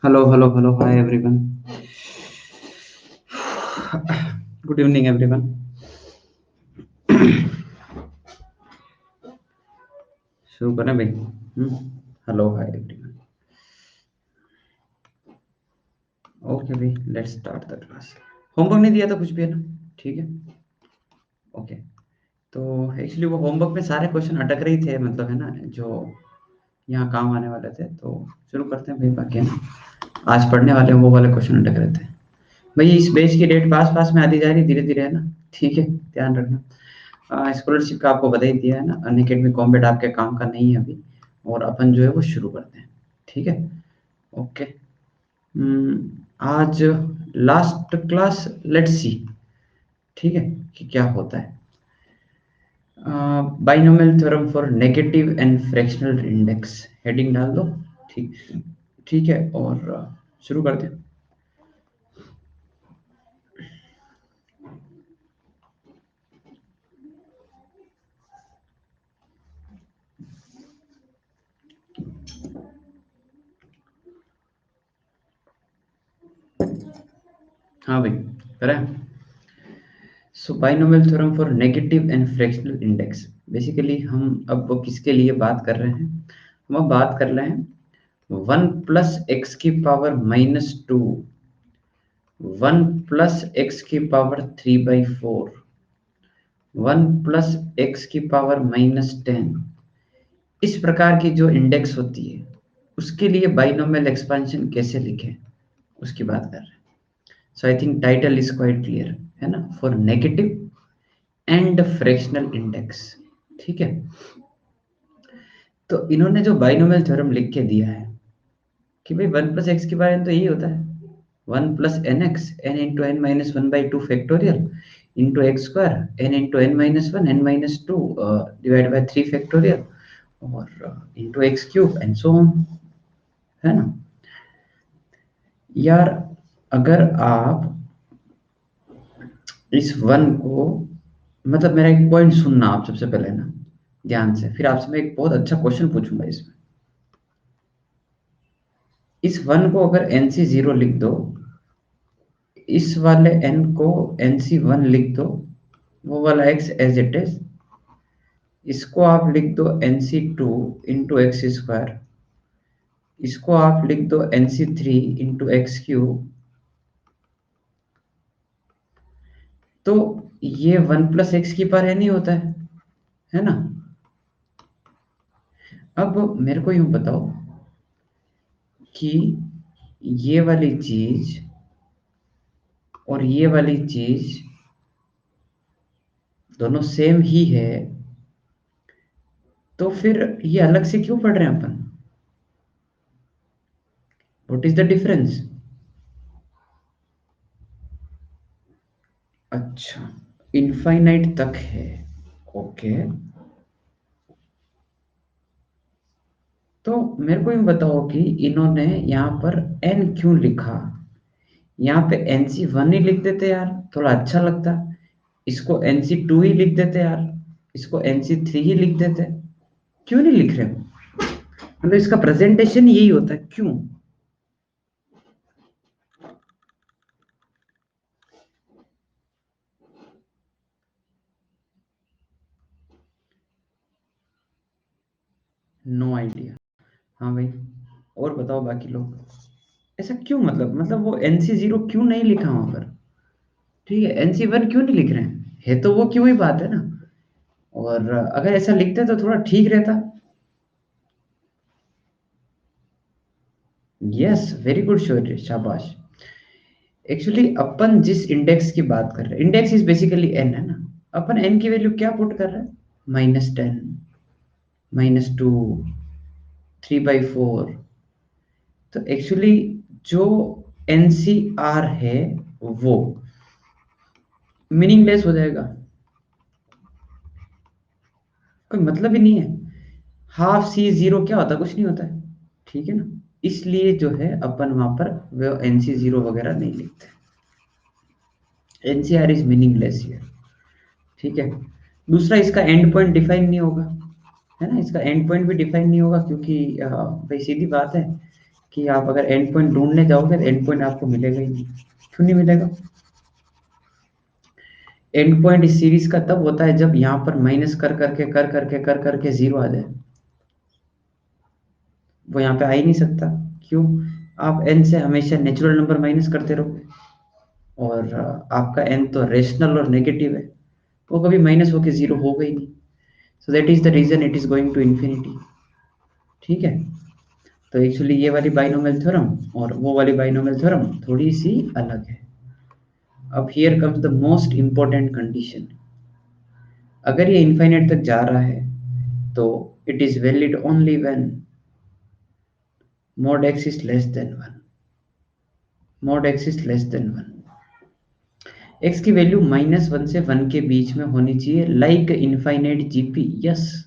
Hello, hello, hello. Hi, everyone. Good evening, everyone. शुरू करें भाई। Hello, hi everyone. ओके भाई, let's start the class. Homework नहीं दिया था कुछ भी, है ना? ठीक है। ओके। तो एक्चुअली वो होमवर्क में सारे क्वेश्चन अटक रही थे, मतलब है ना, जो यहाँ काम आने वाले थे। तो शुरू करते हैं भाई, बाकी है ना, आज पढ़ने वाले वो वाले क्वेश्चन अटक रहे थे भाई। इस बैच की डेट पास पास में आती जा रही, धीरे धीरे, है ना? ठीक है, ध्यान रखना। स्कॉलरशिप का आपको बता ही दिया है ना, अनअकैडमी कॉम्बेट आपके काम का नहीं है अभी, और अपन जो है वो शुरू करते हैं। ठीक है, ओके। आज लास्ट क्लास, लेट्स सी, ठीक है, कि क्या होता है। Binomial theorem for negative and fractional index, heading डाल दो। ठीक, ठीक है, और शुरू करते हैं। हाँ भाई, करें। So binomial theorem for negative and fractional index, basically हम अब किसके लिए बात कर रहे हैं? हम अब बात कर रहे हैं 1 + x⁻², 1 + x⁻³ 1 + x⁻−10, इस प्रकार की जो इंडेक्स होती है उसके लिए बाइनोमियल एक्सपेंशन कैसे लिखें, उसकी बात कर रहे हैं। So I think title is quite clear, है ना, for negative and fractional index. ठीक है, तो इन्होंने जो बाइनोमियल थ्योरम लिख के दिया है कि भाई 1 + x के बारे में तो यही होता है, 1 + nx, n × n−1/2 into x square, n × n−1, n−2 divide by 3 और into x³ and so on, है ना? यार, अगर आप इस वन को, मतलब मेरा एक पॉइंट सुनना आप सबसे पहले ना ध्यान से, फिर आपसे मैं एक बहुत अच्छा क्वेश्चन पूछूंगा इसमें। इस वन को अगर NC0 लिख दो, इस वाले n को NC1 लिख दो, वो वाला x एज इट इज, इसको आप लिख दो NC2 इंटू एक्स स्क्वायर, इसको आप लिख दो NC3 इंटू x³, तो ये 1 + x⁻n ही होता है ना? अब मेरे को यूं बताओ कि ये वाली चीज और ये वाली चीज दोनों सेम ही है, तो फिर ये अलग से क्यों पढ़ रहे हैं अपन? What is the difference? अच्छा, इनफाइनाइट तक है, ओके। तो मेरे को ये बताओ कि इन्होंने यहाँ पर n क्यों लिखा? यहाँ पे NC1 ही लिख देते यार, थोड़ा अच्छा लगता। इसको NC2 ही लिख देते यार, इसको NC3 ही लिख देते। क्यों नहीं लिख रहे हो? मतलब इसका प्रेजेंटेशन यही होता है, क्यों? No idea. हाँ भाई, और बताओ बाकी लोग, ऐसा क्यों? मतलब वो NC0 क्यों नहीं लिखा वहां पर? ठीक है, NC1 क्यों नहीं लिख रहे हैं? है तो वो क्यों ही बात है ना। और अगर ऐसा लिखते तो थोड़ा ठीक रहता। यस, वेरी गुड शौर्य, शाबाश। एक्चुअली अपन जिस इंडेक्स की बात कर रहे हैं, इंडेक्स इज बेसिकली एन, है ना? अपन एन की वैल्यू क्या पुट कर रहे हैं? -10, -2, 3/4। तो एक्चुअली जो NCR है वो मीनिंगलेस हो जाएगा, कोई मतलब ही नहीं है। ½ C0 क्या होता है? कुछ नहीं होता है, ठीक है ना? इसलिए जो है अपन वहां पर वो NC0 वगैरह नहीं लिखते। NCR इज मीनिंगलेस हियर, ठीक है। दूसरा, इसका एंड पॉइंट डिफाइन नहीं होगा, है ना? इसका एंड पॉइंट भी डिफाइन नहीं होगा, क्योंकि भाई सीधी बात है कि आप अगर एंड पॉइंट ढूंढने जाओगे तो एंड पॉइंट आपको मिलेगा ही नहीं। क्यों नहीं मिलेगा? एंड पॉइंट इस सीरीज का तब होता है जब यहाँ पर माइनस कर करके जीरो आ जाए। वो यहाँ पे आ ही नहीं सकता। क्यों? आप एन से हमेशा नेचुरल नंबर माइनस करते रहोगे, और आपका एन तो रेशनल और नेगेटिव है, वो कभी माइनस होके जीरो होगा ही नहीं। So that is the reason it is going to infinity. ठीक है, तो एक्चुअली ये वाली बाइनोमियल थ्योरम और वो वाली बाइनोमियल थ्योरम थोड़ी सी अलग है। अब here comes the most important condition. अगर ये इनफाइनाइट तक जा रहा है तो it is valid only when mod x is less than 1। mod x is less than 1। x की वैल्यू -1 से 1 के बीच में होनी चाहिए, लाइक इनफाइनाइट जीपी। यस,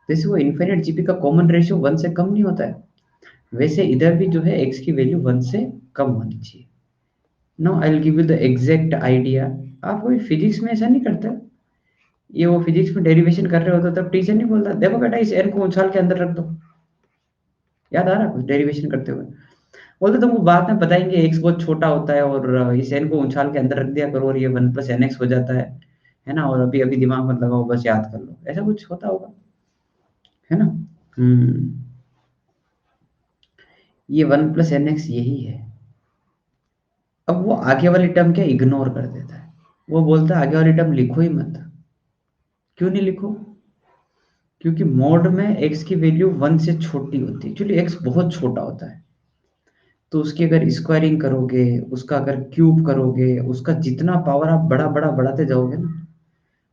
जैसे वो इनफाइनाइट जीपी का कॉमन रेशियो 1 से कम नहीं होता है, वैसे इधर भी जो है x की वैल्यू 1 से कम होनी चाहिए। Now I will give you the exact idea. आप कोई फिजिक्स में ऐसा नहीं करते? ये वो फिजिक्स में डेरिवेशन कर रहे हो तो तब टीचर नहीं बोलता देखो बेटा इस एन को उछाल के अंदर रख दो? याद आ रहा कुछ डेरिवेशन करते हुए? बोलते तुमको बाद में बताएंगे एक्स बहुत छोटा होता है और इस एन को उछाल के अंदर रख दिया करो और ये 1 + nx हो जाता है ना, और अभी अभी दिमाग मत लगाओ, बस याद कर लो, ऐसा कुछ होता होगा, है ना? हम्म, ये 1 + nx यही है। अब वो आगे वाली टर्म क्या इग्नोर कर देता है, वो बोलता है आगे वाली टर्म लिखो ही मत। क्यों नहीं लिखो? क्योंकि मोड में x की वैल्यू 1 से छोटी होती है, एक्चुअली x बहुत छोटा होता है, तो उसकी अगर स्क्वायरिंग करोगे, उसका अगर क्यूब करोगे, उसका जितना पावर आप बड़ा बड़ा बढ़ाते जाओगे ना,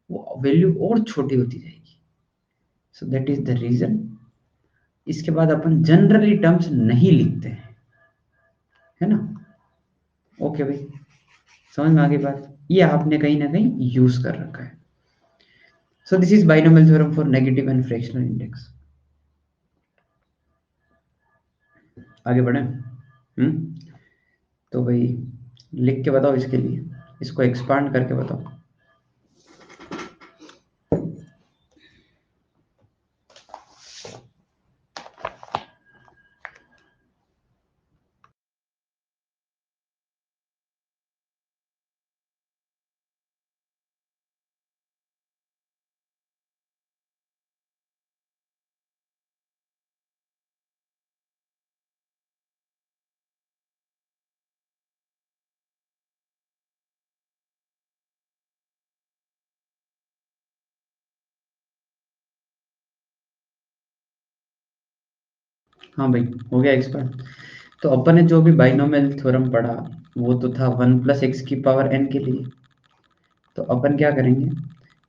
वो वैल्यू और छोटी होती जाएगी। So that is the reason इसके बाद अपन जनरली टर्म्स नहीं लिखते हैं, है ना? ओके भाई, समझ में आ गई बात? ये आपने कहीं ना कहीं यूज कर रखा है। So this is binomial theorem for negative and fractional index. आगे बढ़े? तो भाई लिख के बताओ इसके लिए, इसको एक्सपांड करके बताओ। हाँ भाई, हो गया एक्सपांड। तो अपन ने जो भी बाइनोमियल थ्योरम पढ़ा वो तो था 1 + x⁴n के लिए। तो अपन क्या करेंगे,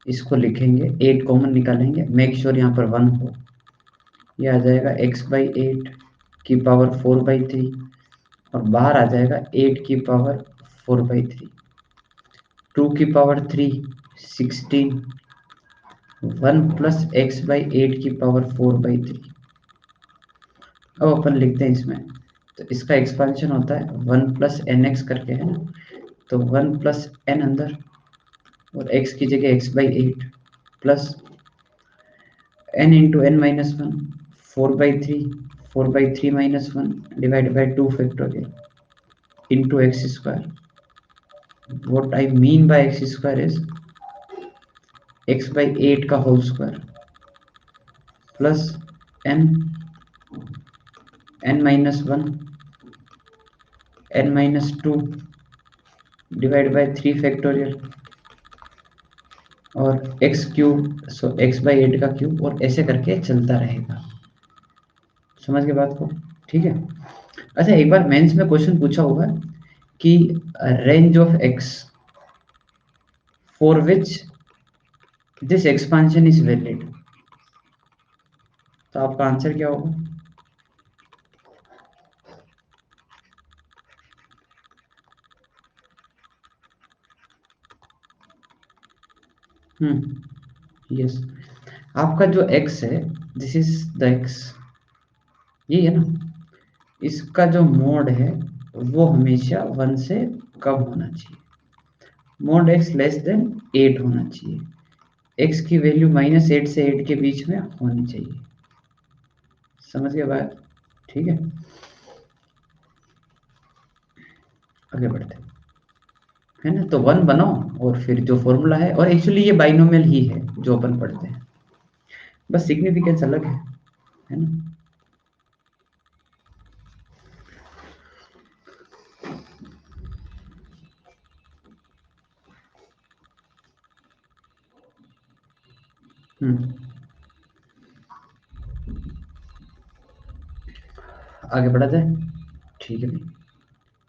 इसको लिखेंगे, 8 कॉमन निकालेंगे, मेक श्योर यहाँ पर 1 हो। ये आ जाएगा x/8⁴ और बाहर आ जाएगा 8⁴ 2⁴ 16, 1 + x/8⁴। अब अपन लिखते हैं इसमें, तो इसका एक्सपांशन होता है 1 + nx करके, है ना? तो 1 + n अंदर और x की जगह x/8 plus n × n-1 4/3 4/3 - 1 divide by 2 factorial into x square. What I mean by x square is x/8 का whole square plus n n-1 n-2 divide by 3 factorial और x³ सो x/8 का cube, और ऐसे करके चलता रहेगा। समझ के बात को? ठीक है। अच्छा, एक बार मेंस में क्वेश्चन पूछा होगा कि range of x for which this expansion is valid, तो आपका आंसर क्या होगा? यस, आपका जो x है, दिस इज द x, ये है ना, इसका जो मोड है वो हमेशा 1 से कम होना चाहिए, मोड x लेस देन 8 होना चाहिए, x की वैल्यू -8 से 8 के बीच में होनी चाहिए। समझ गए बात? ठीक है। आगे बढ़ते हैं, है ना। तो 1 बनाओ और फिर जो फॉर्मूला है, और एक्चुअली ये बाइनोमियल ही है जो अपन पढ़ते हैं, बस सिग्निफिकेंस अलग है ना। हम्म, आगे बढ़ा जाए, ठीक है भाई।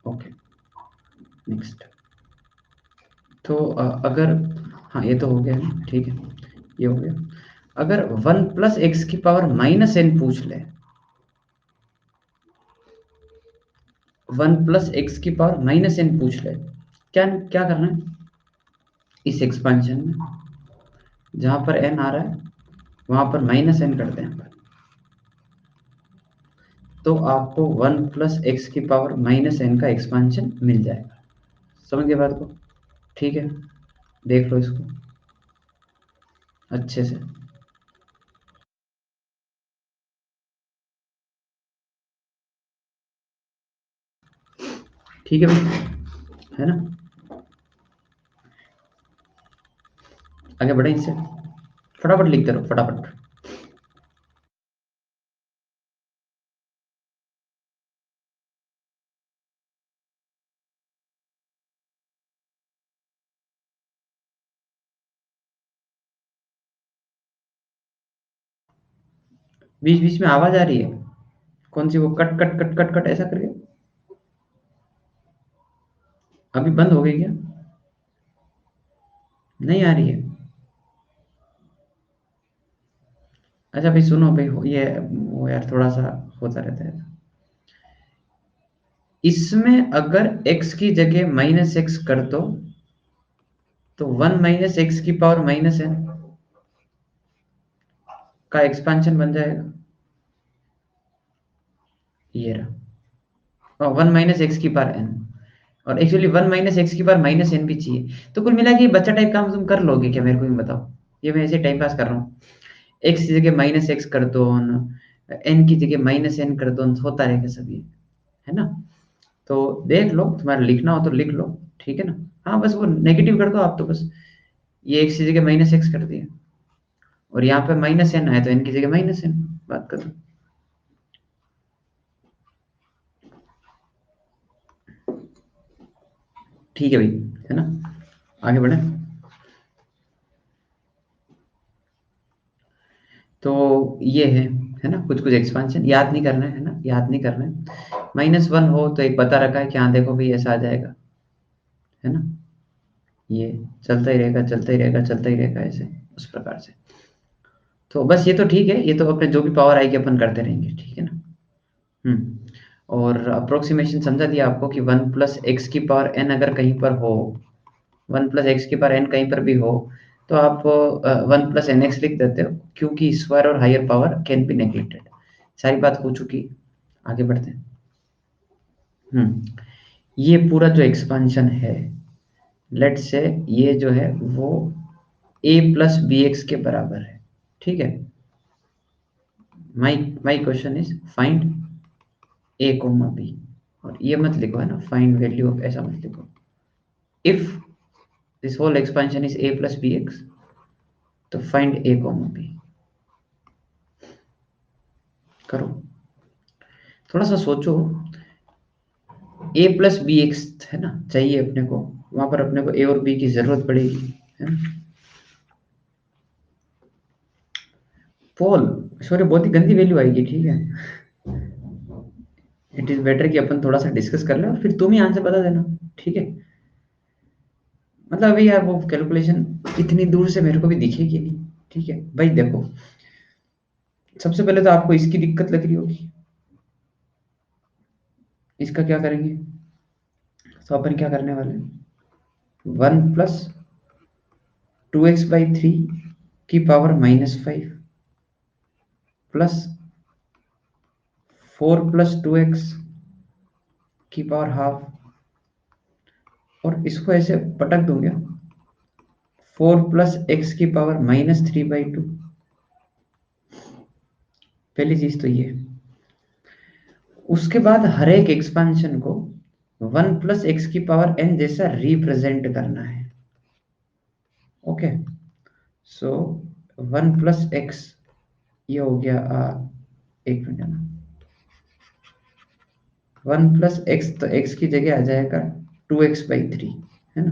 Okay, next. तो अगर, हाँ ये तो हो गया ना, ठीक है, ये हो गया। अगर 1 + x⁻n पूछ ले, 1 + x⁻n पूछ ले, क्या क्या करना है इस एक्सपेंशन में, जहां पर n आ रहा है वहां पर -n करते हैं अपन। तो आपको 1 + x⁻n का एक्सपेंशन मिल जाएगा। समझ गए बात को? ठीक है, देख लो इसको अच्छे से। ठीक है भाई, है ना। आगे बढ़े इससे, फटाफट लिखते रहो फटाफट। बीच-बीच में आवाज आ रही है, कौन सी? वो cut cut cut cut cut ऐसा करके, अभी बंद हो गई क्या? नहीं आ रही है? अच्छा भाई सुनो भाई, ये वो यार थोड़ा सा होता रहता है। इसमें अगर x की जगह -x कर दो, तो 1 - x⁻n का एक्सपेंशन बन जाएगा, ये रहा। 1 - x⁻n, और एक्चुअली 1 - x⁻n भी चाहिए। तो कुल मिला के ये बच्चा टाइप काम तुम कर लोगे क्या, मेरे को भी बताओ। ये मैं ऐसे टाइम पास कर रहा हूँ। x की जगह -x कर दो, n की जगह -n कर दो, होता रहेगा सभी, है ना। तो देख लो, तुम्हारा लिखना हो तो लिख लो, ठीक है ना। हाँ बस वो नेगेटिव कर दो आप, तो बस ये x की जगह -x कर दिया, और यहाँ पे -n आया तो n की जगह -n बात कर दो। ठीक है भाई, है ना। आगे बढ़े। तो ये है ना, कुछ कुछ एक्सपेंशन याद नहीं करना है ना, याद नहीं करना है। -1 हो तो एक बता रखा है कि हाँ देखो भाई ऐसा आ जाएगा, है ना। ये चलता ही रहेगा, चलता ही रहेगा, चलता ही रहेगा, ऐसे उस प्रकार से। तो बस ये तो ठीक है, ये तो अपने जो भी पावर आएगी अपन करते रहेंगे, ठीक है ना। और अप्रोक्सीमेशन समझा दिया आपको कि 1 + x⁻n अगर कहीं पर हो, 1 + x⁻n कहीं पर भी हो, तो आप 1 + nx लिख देते हो, क्योंकि स्क्वायर और higher power can be neglected. सारी बात हो चुकी, आगे बढ़ते हैं। ये पूरा जो एक्सपांशन है, लेट से ये जो है वो a + bx के बराबर है, ठीक है। My question is find a, b, और ये मत लिखो, है ना, फाइंड वैल्यू ऐसा मत लिखो। If this whole expansion is a + bx, तो फाइंड a, b। करो, थोड़ा सा सोचो। a + bx है ना, चाहिए अपने को, वहां पर अपने को a और b की जरूरत पड़ेगी, है ना। पोल, सॉरी बहुत ही गंदी वैल्यू आएगी, ठीक है। इट इज बेटर कि अपन थोड़ा सा डिस्कस कर ले और फिर तुम ही आंसर बता देना, ठीक है। मतलब अभी यार वो कैलकुलेशन इतनी दूर से मेरे को भी दिखेगी नहीं, ठीक है भाई। देखो, सबसे पहले तो आपको इसकी दिक्कत लग रही होगी, इसका क्या करेंगे। तो अपन क्या करने वाले हैं, 1 + 2x/3 की पावर -5 प्लस 4 + 2x की पावर हाफ, और इसको ऐसे पटक दूंगा, 4 + x की पावर -3/2। पहली चीज तो ये, उसके बाद हर एक एक्सपेंशन को वन प्लस एक्स की पावर एन जैसा रिप्रेजेंट करना है। Okay, so one plus x, ये हो गया एक मिनट ना, वन प्लस एक्स, तो एक्स की जगह आ जाएगा 2x/3, है ना।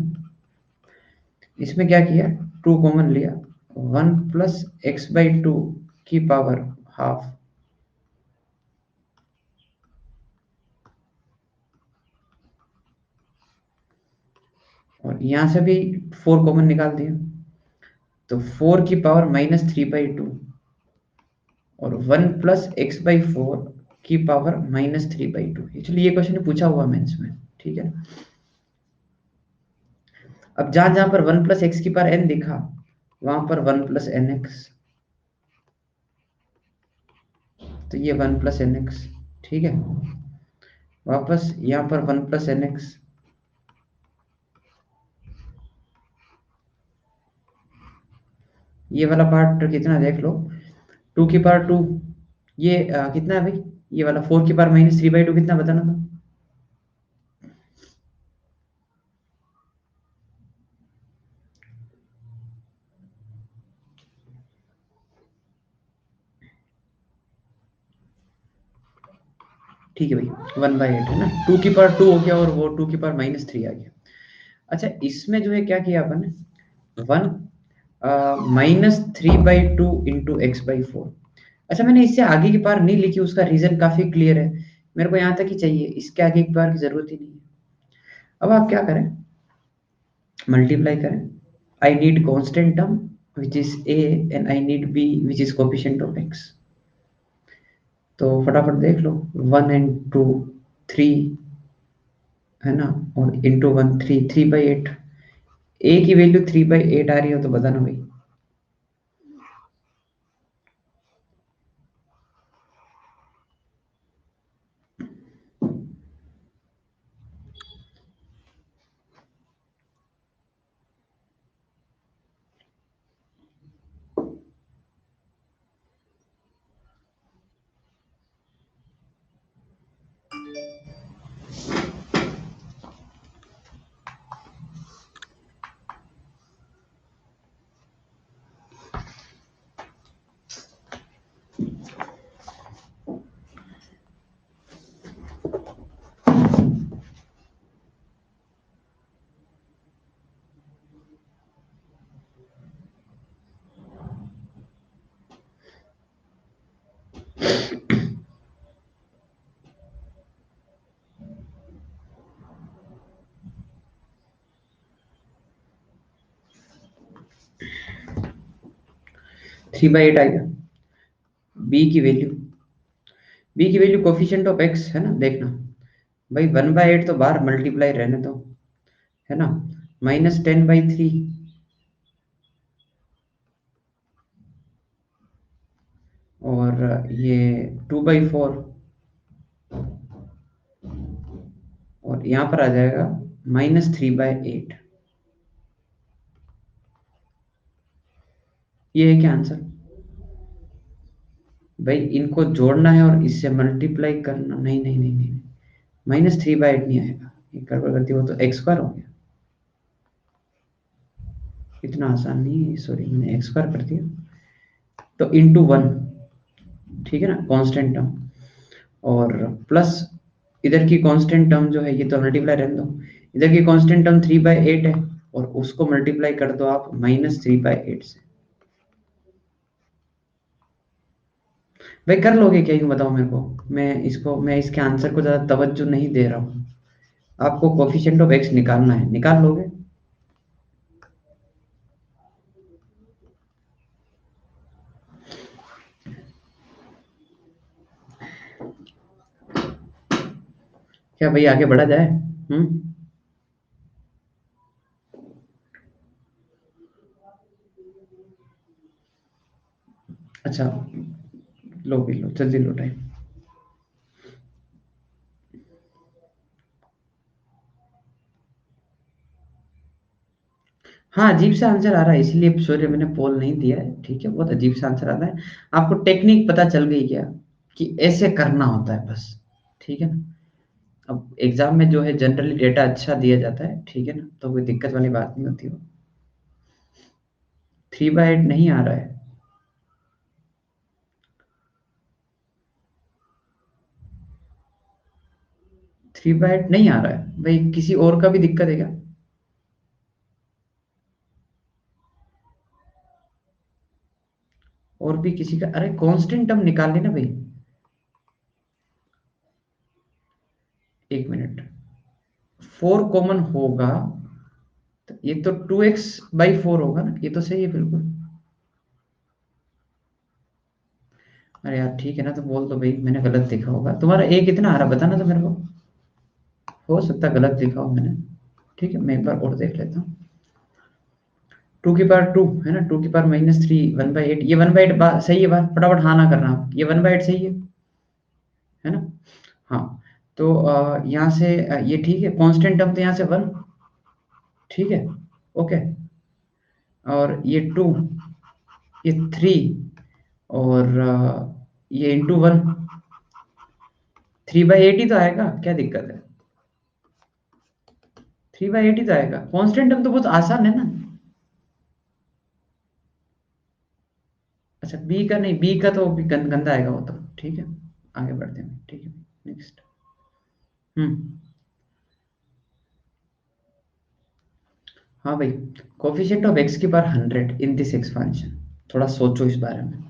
इसमें क्या किया, टू कॉमन लिया, वन प्लस x/2 की पावर हाफ, और यहां से भी 4 कॉमन निकाल दिया, तो 4 की पावर -3/2, और 1 प्लस x/4 की पावर -3/2। एक्चुअली ये क्वेश्चन पूछा हुआ मेंस में, ठीक है। अब जहां जहां पर 1 प्लस एक्स की पावर n दिखा, वहां पर 1 प्लस एन एक्स, तो ये 1 प्लस एन एक्स, ठीक है। वापस यहाँ पर 1 प्लस एन एक्स, ये वाला पार्ट कितना देख लो, 2 की पावर 2, ये कितना है भाई, ये वाला 4 की पावर -3/2 कितना बताना था। ठीक है भाई, 1/8 है ना, 2 की पावर 2 हो गया, और वो 2 की पावर -3 आ गया। अच्छा, इसमें जो है क्या किया अपन ने, 1 -3/2 इंटू x/4। अच्छा, मैंने इससे आगे की पावर नहीं लिखी, उसका रीजन काफी क्लियर है, मेरे को यहाँ तक ही चाहिए, इसके आगे की पावर की जरूरत ही नहीं है। अब आप क्या करें, मल्टीप्लाई करें, I need constant term which is a, and I need b which is coefficient of x। तो फटाफट देख लो, 1 एंड 2 3, है ना, और इंटू 1 3/8, a की वैल्यू 3/8 आ रही हो तो बताना भाई। थ्री बाई एट आएगा। बी की वैल्यू कोफिशिएंट ऑफ एक्स है ना, देखना भाई, 1/8 तो बाहर मल्टीप्लाई रहने दो, है ना, -10/3, और ये 2/4, और यहाँ पर आ जाएगा -3/8। ये है क्या आंसर भाई, इनको जोड़ना है और इससे मल्टीप्लाई करना, नहीं नहीं नहीं नहीं, -3/8 नहीं आएगा, ये गड़बड़ करती, वो तो x² हो गया, इतना आसान नहीं है, सॉरी मैंने x² कर दिया। तो इंटू 1, ठीक है ना, कांस्टेंट टर्म, और प्लस इधर की कांस्टेंट टर्म जो है, ये तो मल्टीप्लाई रहने दो, इधर की कांस्टेंट टर्म 3/8 है, और उसको मल्टीप्लाई कर दो आप -3/8 से। भाई कर लोगे क्या, यूं बताओ मेरे को, मैं इसके आंसर को ज्यादा तवज्जो नहीं दे रहा हूँ, आपको कोफिशिएंट ऑफ एक्स निकालना है, निकाल लोगे। क्या भाई आगे बढ़ा जाए। हम्म। अच्छा, लो भी लो, जल्दी लो टाइम। हाँ, अजीब सा आंसर आ रहा है, इसलिए सॉरी मैंने पोल नहीं दिया है, ठीक है, बहुत अजीब सा आंसर आता है। आपको टेक्निक पता चल गई क्या, कि ऐसे करना होता है बस, ठीक है ना। अब एग्जाम में जो है जनरली डेटा अच्छा दिया जाता है, ठीक है ना, तो कोई दिक्कत वाली बात नहीं होती। वो 3/8 नहीं आ रहा है। 3/8 नहीं आ रहा है भाई, किसी और का भी दिक्कत है क्या? और भी किसी का? अरे कांस्टेंट टर्म निकाल लेना भाई। एक मिनट, 4 कॉमन होगा तो ये तो 2x/4 होगा ना, ये तो सही है बिल्कुल। अरे यार ठीक है ना, तो बोल दो भाई मैंने गलत लिखा होगा। तुम्हारा ए कितना आ रहा बताना तो मेरे को। हो सकता है गलत लिखा हो मैंने। ठीक है, मैं एक बार और देख लेता हूँ। 2 की पावर 2 है ना, 2 की पावर -3 1/8, ये 1/8 सही है बात, फटाफट हाँ ना करना आप, ये 1/8 सही है ना? हाँ। तो यहाँ से ये ठीक है, कांस्टेंट टर्म तो यहाँ से 1, ठीक है, ओके। और ये 2, ये 3, और ये ×1, 3/8 ही तो आएगा, क्या दिक्कत है? 3/8 ही तो आएगा, कांस्टेंट टर्म तो बहुत आसान है ना। अच्छा बी का नहीं, बी का तो भी गंदा आएगा वो तो, ठीक है। आगे बढ़ते हैं, ठीक है। नेक्स्ट। हम्म। हाँ भाई, coefficient of x⁻100 in this expansion, थोड़ा सोचो इस बारे में।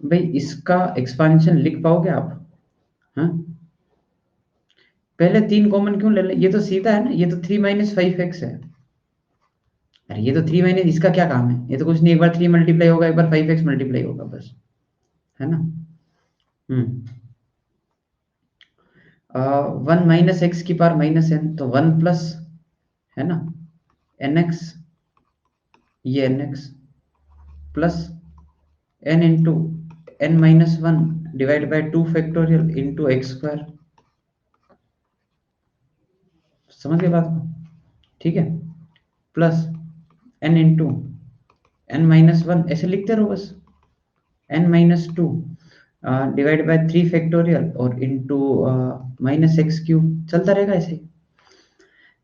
भाई इसका एक्सपेंशन लिख पाओगे आप? हाँ, पहले 3 कॉमन क्यों ले ले, ये तो सीधा है ना, ये तो 3 - 5x है। अरे ये तो 3 इसका क्या काम है, ये तो कुछ नहीं, एक बार 3 मल्टीप्लाई होगा, एक बार 5x मल्टीप्लाई होगा बस, है ना? हम्म। 1 - x⁻n तो 1 प्लस, है ना, nx, ये nx plus n into n-1 divide by 2 factorial into x²। समझ गए बात को? ठीक है, प्लस n इंटू n-1 ऐसे लिखते रहो बस, n-2 डिवाइड बाय 3 फैक्टोरियल और इंटू -x³ चलता रहेगा ऐसे।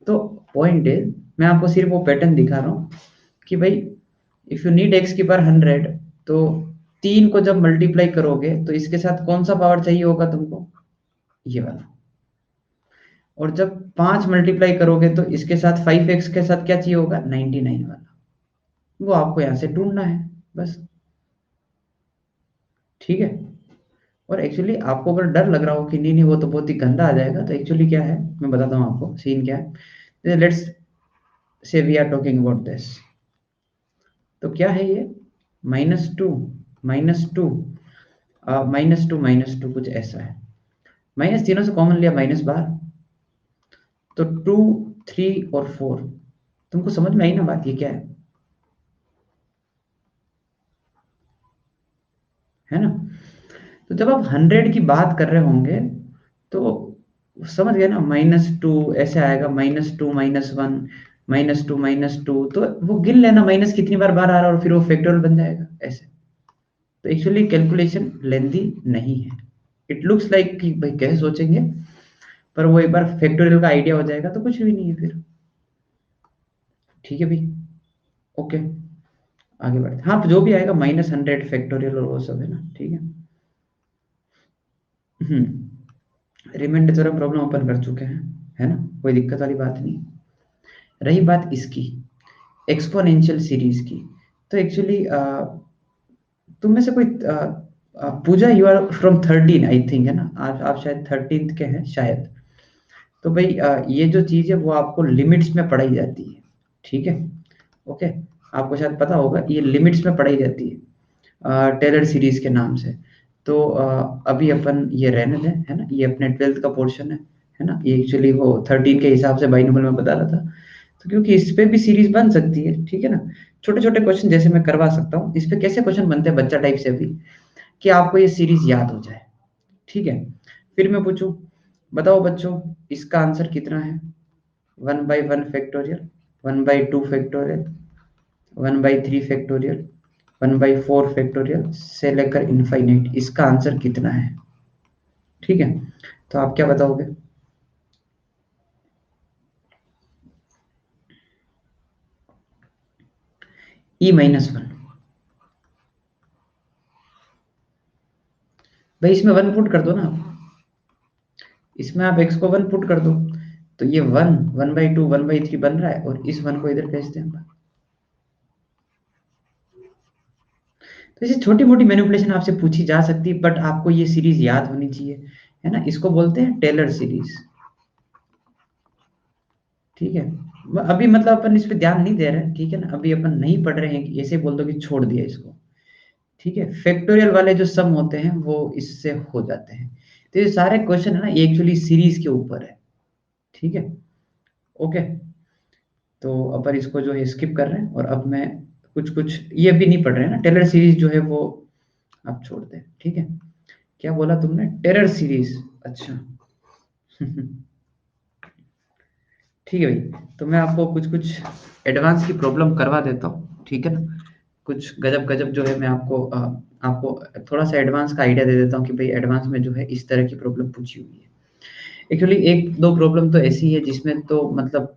तो पॉइंट है, मैं आपको सिर्फ वो पैटर्न दिखा रहा हूँ कि भाई इफ यू नीड x⁻100, तो 3 को जब मल्टीप्लाई करोगे तो इसके साथ कौन सा पावर चाहिए होगा तुमको? ये वाला। और जब 5 मल्टीप्लाई करोगे तो इसके साथ 5x के साथ क्या चाहिए होगा? 99 वाला। वो आपको यहाँ से ढूंढना है बस, ठीक है। और एक्चुअली आपको अगर डर लग रहा हो कि नहीं नहीं वो तो बहुत ही गंदा आ जाएगा, तो एक्चुअली क्या है मैं बताता हूँ आपको सीन क्या है। Let's say we are talking about this, तो क्या है ये? -2, -2, -2, कुछ ऐसा है। माइनस तीनों से कॉमन लिया, माइनस बाहर, तो 2, 3 और 4। तुमको समझ में आई ना बात, ये क्या है ना? तो जब आप 100 की बात कर रहे होंगे तो समझ गए ना, -2 ऐसे आएगा, -2 - 1, -2 तो वो गिन लेना माइनस कितनी बार बाहर आ रहा है और फिर वो फैक्टोरियल बन जाएगा ऐसे। तो एक्चुअली कैलकुलेशन लेंदी नहीं है। इट लुक्स लाइक कि भाई कैसे सोचेंगे, पर वो एक बार फैक्टोरियल का आइडिया हो जाएगा तो कुछ भी नहीं है फिर। ठीक है भाई, ओके, आगे बढ़ते हाँ, जो भी आएगा -100 फैक्टोरियल और वो सब है ना, ठीक है। रिमाइंडर थ्योरम प्रॉब्लम ओपन कर चुके हैं, है ना, कोई दिक्कत वाली बात नहीं। रही बात इसकी एक्सपोनेंशियल सीरीज की, तो एक्चुअली तुम में से कोई Puja, you are from 13 I think, है ना, आप शायद 13th के हैं शायद। तो भाई ये जो चीज़ है वो आपको लिमिट्स में पढ़ाई जाती है, ठीक है, ओके। आपको शायद पता होगा ये लिमिट्स में पढ़ाई जाती है टेलर सीरीज के नाम से। तो अभी अपन ये रहने दें, है ना, ये अपने 12th का पोर्शन है है ना, ये एक्चुअली वो 13 के हिसाब से बाइनोमियल में बता रहा था। तो क्योंकि इस पे भी सीरीज बन सकती है, ठीक है ना। छोटे छोटे क्वेश्चन जैसे मैं करवा सकता हूँ, इस पे कैसे क्वेश्चन बनते हैं बच्चा टाइप से भी, कि आपको ये सीरीज याद हो जाए, ठीक है। फिर मैं पूछूं, बताओ बच्चों इसका आंसर कितना है, 1/1 फैक्टोरियल, 1/2 फैक्टोरियल, 1/3 फैक्टोरियल, 1/4 फैक्टोरियल से लेकर इनफाइनाइट, इसका आंसर कितना है, ठीक है। तो आप क्या बताओगे? E-1। भाई इसमें 1 पुट कर दो ना आप, इसमें आप x को 1 पुट कर दो, तो ये 1/2 1/3 बन रहा है, और इस 1 को इधर भेज दें हम। तो ऐसी छोटी मोटी मैनिपुलेशन आपसे पूछी जा सकती है, बट आपको ये सीरीज याद होनी चाहिए, है ना। इसको बोलते हैं टेलर सीरीज, ठीक है। अभी मतलब अपन इस पे ध्यान नहीं दे रहे हैं, ठीक है ना, अभी अपन नहीं पढ़ रहे हैं कि ऐसे बोल दो कि छोड़ दिया इसको, ठीक है। फैक्टोरियल वाले जो सम होते हैं वो इससे हो जाते हैं। तो ये सारे क्वेश्चन है ना, ये एक्चुअली सीरीज के ऊपर है, ठीक है। ओके, तो अपन इसको जो है स्किप कर रहे हैं, और अब मैं कुछ कुछ ये भी नहीं पढ़ रहे हैं ना, टेलर सीरीज जो है वो आप छोड़ दें, ठीक है। क्या बोला तुमने, टेलर सीरीज? अच्छा। ठीक है भाई, तो मैं आपको कुछ कुछ एडवांस की प्रॉब्लम करवा देता हूँ, ठीक है ना। कुछ गजब गजब जो है मैं आपको थोड़ा सा एडवांस का आइडिया दे देता हूँ कि भाई एडवांस में जो है इस तरह की प्रॉब्लम पूछी हुई है। एक्चुअली एक दो प्रॉब्लम तो ऐसी है जिसमें तो मतलब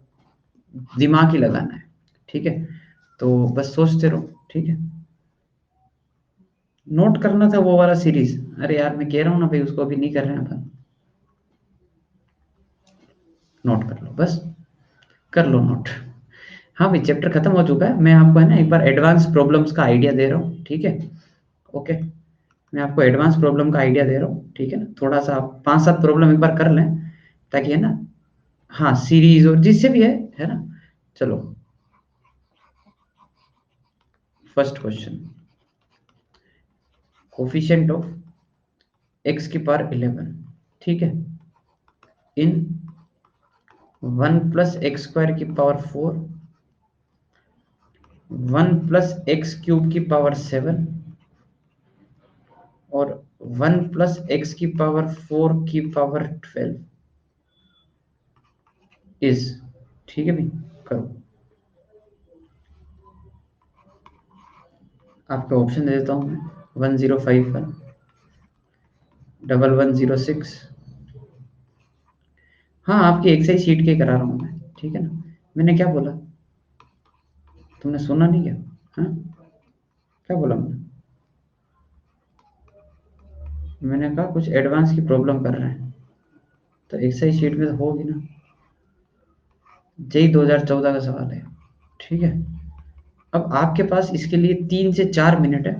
दिमाग ही लगाना है, ठीक है। तो बस सोचते रहो, ठीक है। नोट करना था वो वाला सीरीज, अरे यार मैं कह रहा हूँ ना भाई, उसको अभी नहीं कर रहे हैं अपन। नोट कर लो बस, कर लो नोट। हाँ भाई, चैप्टर खत्म हो चुका है, मैं आपको है ना एक बार एडवांस प्रॉब्लम्स का आइडिया दे रहा हूँ, ठीक है। ओके, मैं आपको एडवांस प्रॉब्लम का आइडिया दे रहा हूँ, ठीक है ना। थोड़ा सा आप 5-7 प्रॉब्लम एक बार कर लें, ताकि है ना, हाँ सीरीज और जिससे भी है ना। चलो, first question, coefficient of x⁻11, ठीक है, इन 1 + x² 1 + x³ और 1 + x⁴ इज, ठीक है भाई, करो। आपको ऑप्शन दे देता हूँ मैं, 1051, 1106। हाँ, आपकी एक्सरसाइज शीट के करा रहा हूँ मैं, ठीक है ना। मैंने क्या बोला, तुमने सुना नहीं क्या? हाँ, क्या बोला मैंने कहा कुछ एडवांस की प्रॉब्लम कर रहे हैं, तो एक्सरसाइज शीट में तो होगी ना। जेई 2014 का सवाल है, ठीक है। अब आपके पास इसके लिए 3 से 4 मिनट है।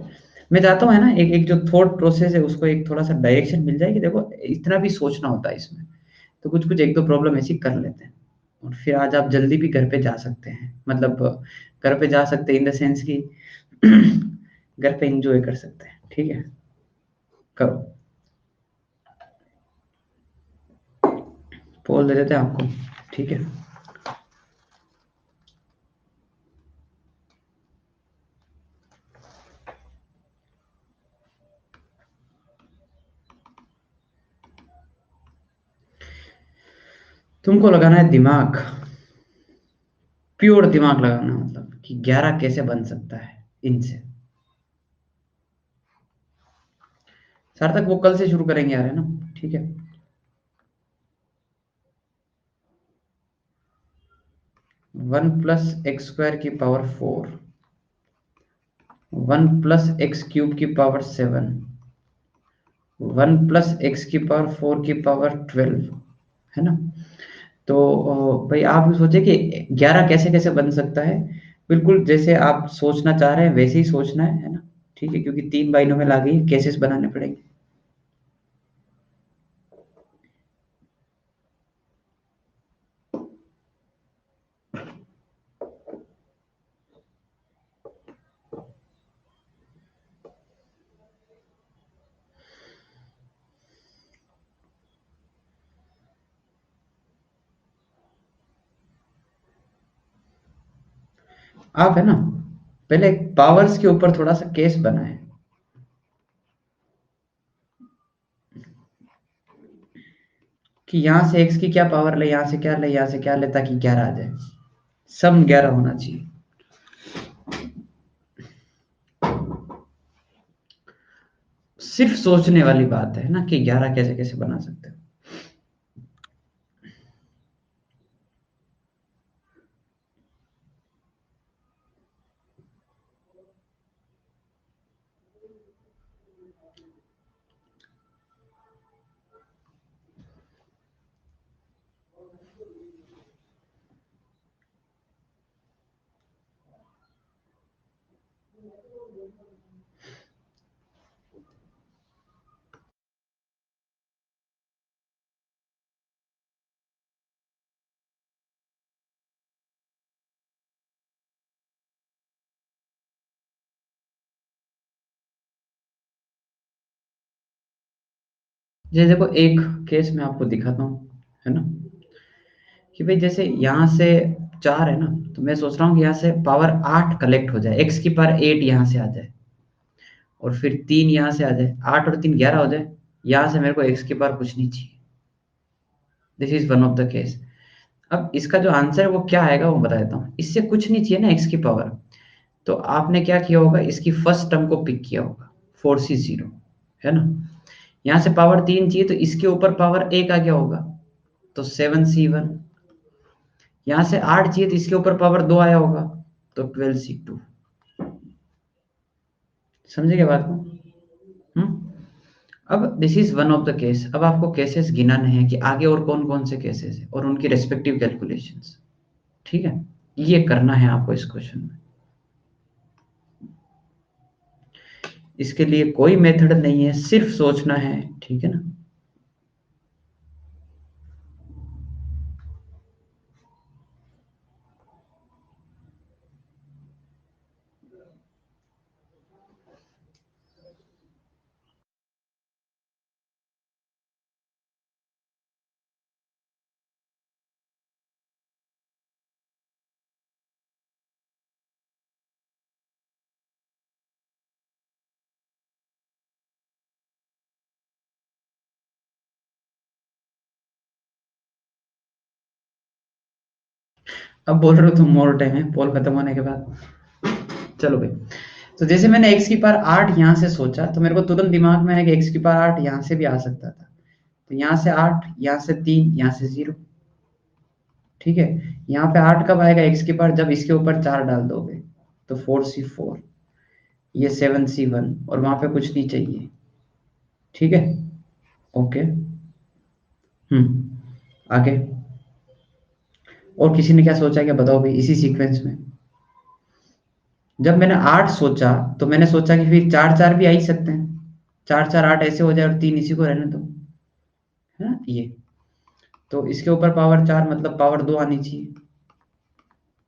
मैं चाहता हूँ है ना, एक एक जो थॉट प्रोसेस है उसको एक थोड़ा सा डायरेक्शन मिल जाए कि देखो इतना भी सोचना होता है इसमें। तो कुछ कुछ एक दो प्रॉब्लम ऐसी कर लेते हैं, और फिर आज आप जल्दी भी घर पे जा सकते हैं, मतलब घर पे जा सकते हैं इन द सेंस कि घर पे एंजॉय कर सकते हैं, ठीक है। करो, पोल दे देते हैं आपको, ठीक है। तुमको लगाना है दिमाग, प्योर दिमाग लगाना, मतलब कि 11 कैसे बन सकता है इनसे। सार्थक वो कल से शुरू करेंगे यार, है ना, ठीक है। 1 + x² 1 + x³ 1 + x⁴ है ना। तो भाई आप सोचे कि 11 कैसे कैसे बन सकता है, बिल्कुल जैसे आप सोचना चाह रहे हैं वैसे ही सोचना है ना, ठीक है, क्योंकि 3 बाइनोमियल आ गई, केसेस बनाने पड़ेंगे। आप है ना पहले पावर्स के ऊपर थोड़ा सा केस बनाए कि यहाँ से एक्स की क्या पावर ले, यहाँ से क्या ले, यहाँ से क्या ले, ताकि 11 आ जाए। सम 11 होना चाहिए। सिर्फ सोचने वाली बात है ना कि 11 कैसे कैसे बना सकते हो। ये देखो एक केस मैं आपको दिखाता हूँ, है ना, कि भाई जैसे यहाँ से 4 है ना, तो मैं सोच रहा हूँ कि यहाँ से पावर 8 कलेक्ट हो जाए, एक्स की पावर 8 यहाँ से आ जाए, और फिर 3 यहाँ से आ जाए, 8 और 3 11 हो जाए। यहाँ से मेरे को एक्स की पावर कुछ नहीं चाहिए। This is one of the case. अब इसका जो आंसर है वो क्या आएगा वो बता देता हूँ। इससे कुछ नहीं चाहिए ना एक्स की पावर, तो आपने क्या किया होगा, इसकी फर्स्ट टर्म को पिक किया होगा, 4c0, है ना। यहाँ से पावर 3 चाहिए तो इसके ऊपर पावर 1 आ गया होगा, तो 7c1। यहाँ से 8 चाहिए तो इसके ऊपर पावर 2 आया होगा, तो 12c2। समझे क्या बात को? हम्म। अब this is one of the case. अब आपको केसेस गिनाने हैं कि आगे और कौन कौन से केसेस है और उनकी रेस्पेक्टिव कैलकुलेशंस। ठीक है, ये करना है आपको इस क्वेश्चन में। इसके लिए कोई मेथड नहीं है, सिर्फ सोचना है, ठीक है ना। अब बोल रहे हो तुम मोर टाइम है पोल खत्म होने के बाद। चलो भाई, तो जैसे मैंने एक्स की पावर 8 यहाँ से सोचा, तो मेरे को तुरंत दिमाग में है कि एक्स की पावर 8 यहाँ से भी आ सकता था। तो यहाँ से 8, यहाँ से 3, यहाँ से 0। ठीक है, यहाँ पे 8 कब आएगा एक्स की पावर, जब इसके ऊपर 4 डाल दोगे, तो 4c4, ये 7c1, और वहां पे कुछ नहीं चाहिए। ठीक है, ओके। आगे और किसी ने क्या सोचा, क्या बताओ भाई इसी सीक्वेंस में। जब मैंने 8 सोचा, तो मैंने सोचा कि फिर 4 4 भी आ ही सकते हैं, 4 4 8 ऐसे हो जाए और 3 इसी को रहने दो, है ना ये। तो इसके ऊपर पावर 4 मतलब पावर 2 आनी चाहिए,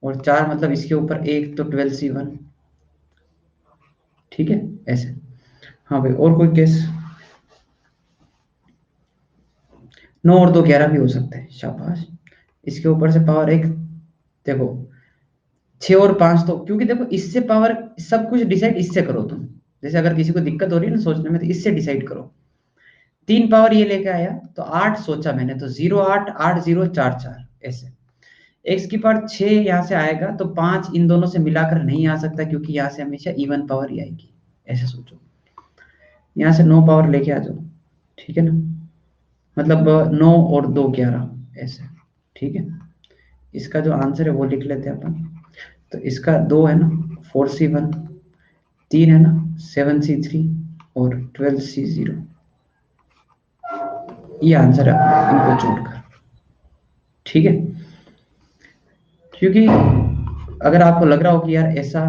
और 4 मतलब इसके ऊपर 1, तो 12c1। ठीक है, ऐसे। हाँ भाई, और कोई केस? 9 और 2 11 भी हो सकते हैं, शाबाश। इसके ऊपर से पावर 1, देखो 6 और 5, तो क्योंकि देखो इससे पावर, सब कुछ डिसाइड इससे करो तुम। जैसे अगर किसी को दिक्कत हो रही है ना सोचने में, तो इससे डिसाइड करो। 3 पावर ये लेके आया, तो 8 सोचा मैंने, तो 0 8 8 0 4 4, ऐसे। एक्स की पावर 6 यहाँ से आएगा, तो 5 इन दोनों से मिलाकर नहीं आ सकता, क्योंकि यहाँ से हमेशा इवन पावर ही आएगी, ऐसे सोचो। यहाँ से 9 पावर लेके आ जाओ, ठीक है ना, मतलब 9 और 2 11, ऐसे। ठीक है, इसका जो आंसर है वो लिख लेते हैं अपन। तो इसका 2 है ना 4c1, 3 है ना 7c3, और 12c0। ये आंसर है इनको जोड़कर। ठीक है, क्योंकि अगर आपको लग रहा हो कि यार ऐसा,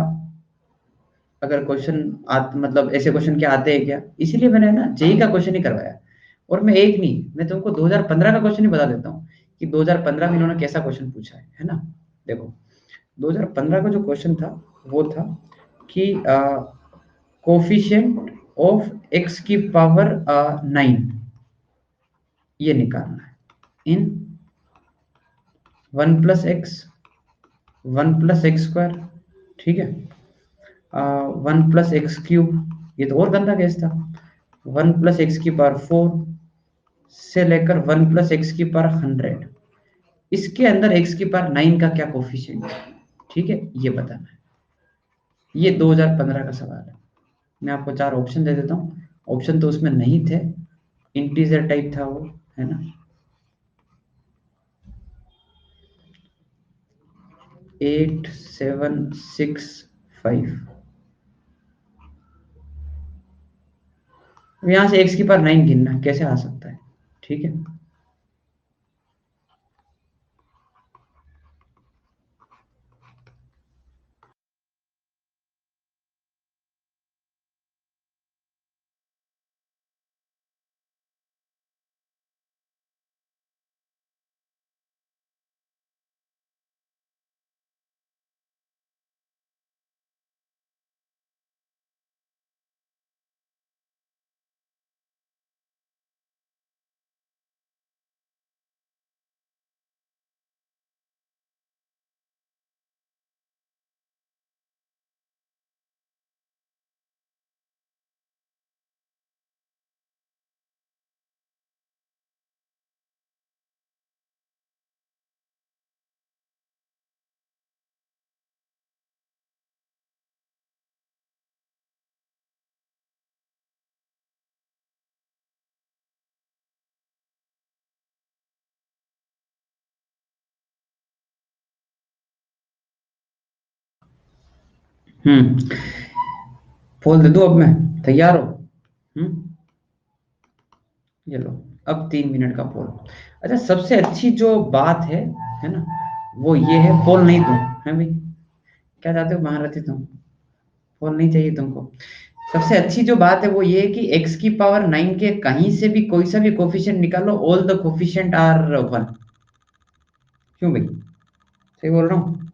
अगर क्वेश्चन मतलब ऐसे क्वेश्चन क्या आते हैं क्या, इसीलिए मैंने ना जेई का क्वेश्चन ही करवाया। और मैं एक नहीं, मैं तुमको 2015 का क्वेश्चन ही बता देता हूँ कि 2015 में इन्होंने कैसा क्वेश्चन पूछा है ना। देखो 2015 का जो क्वेश्चन था वो था कि कोफिशिएंट ऑफ एक्स की पावर 9 ये निकालना है इन 1 plus x, 1 plus x square. ठीक है। 1 + x³ ये तो और गंदा केस था। 1 + x⁴ से लेकर 1 + x⁴ 100 इसके अंदर x⁴ 9 का क्या कोफिशिएंट है, ठीक है, ये बताना है। ये 2015 का सवाल है। मैं आपको 4 ऑप्शन दे देता हूँ। ऑप्शन तो उसमें नहीं थे, इंटीजर टाइप था वो, है ना। 8 7 6 5। यहाँ से x⁴ 9 गिनना कैसे आ सकता है, ठीक है। हम्म पोल दे दूं अब मैं, तैयार हो? हम्म ये लो, अब 3 मिनट का पोल। अच्छा, सबसे अच्छी जो बात है ना, वो ये है, पोल नहीं दूं, है भाई? क्या चाहते हो महारथी तुम? पोल नहीं चाहिए तुमको? सबसे अच्छी जो बात है वो ये है कि x⁴ 9 के कहीं से भी कोई सा भी कोफिशिएंट निकालो, ऑल द कोफिशिएंट आर 1। क्यों भाई, सही बोल रहा हूँ?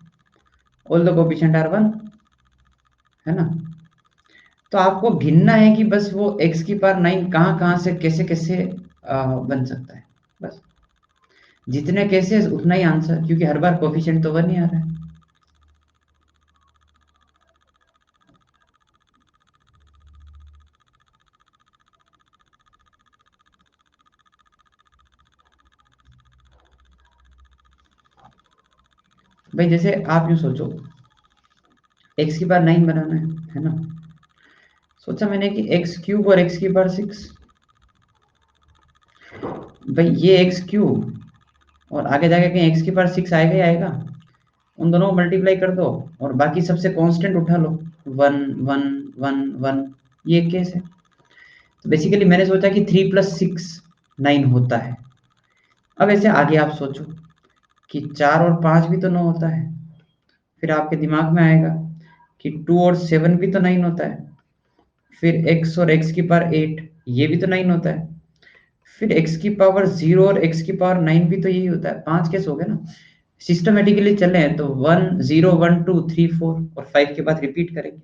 ऑल द कोफिशिएंट आर 1, है ना। तो आपको गिनना है कि बस वो x⁴ 9 कहाँ कहाँ से कैसे कैसे बन सकता है, बस। जितने केसेस उतना ही आंसर, क्योंकि हर बार कोफिशिएंट तो 1 ही आ रहा है। भाई जैसे आप यूं सोचो, x⁴ 9 बनाना है ना। सोचा मैंने कि x³ और x⁴ 6। भाई ये x³ और आगे जाके कहीं x⁴ 6 आएगा ही आएगा। उन दोनों को मल्टीप्लाई कर दो और बाकी सबसे कांस्टेंट उठा लो, 1 1 1 1। ये केस है। तो बेसिकली मैंने सोचा कि 3 + 6 9 होता है। अब ऐसे आगे आप सोचो कि 4 और 5 भी तो 9 होता है। फिर आपके दिमाग में आएगा कि 2 और 7 भी तो 9 होता है। फिर x और x⁴ 8 ये भी तो 9 होता है। फिर x⁴0 और x⁴ 9 भी तो यही होता है। 5 कैसे हो गए ना। सिस्टमेटिकली चले हैं तो 1 0 1 2 3 4 और 5 के बाद रिपीट करेंगे,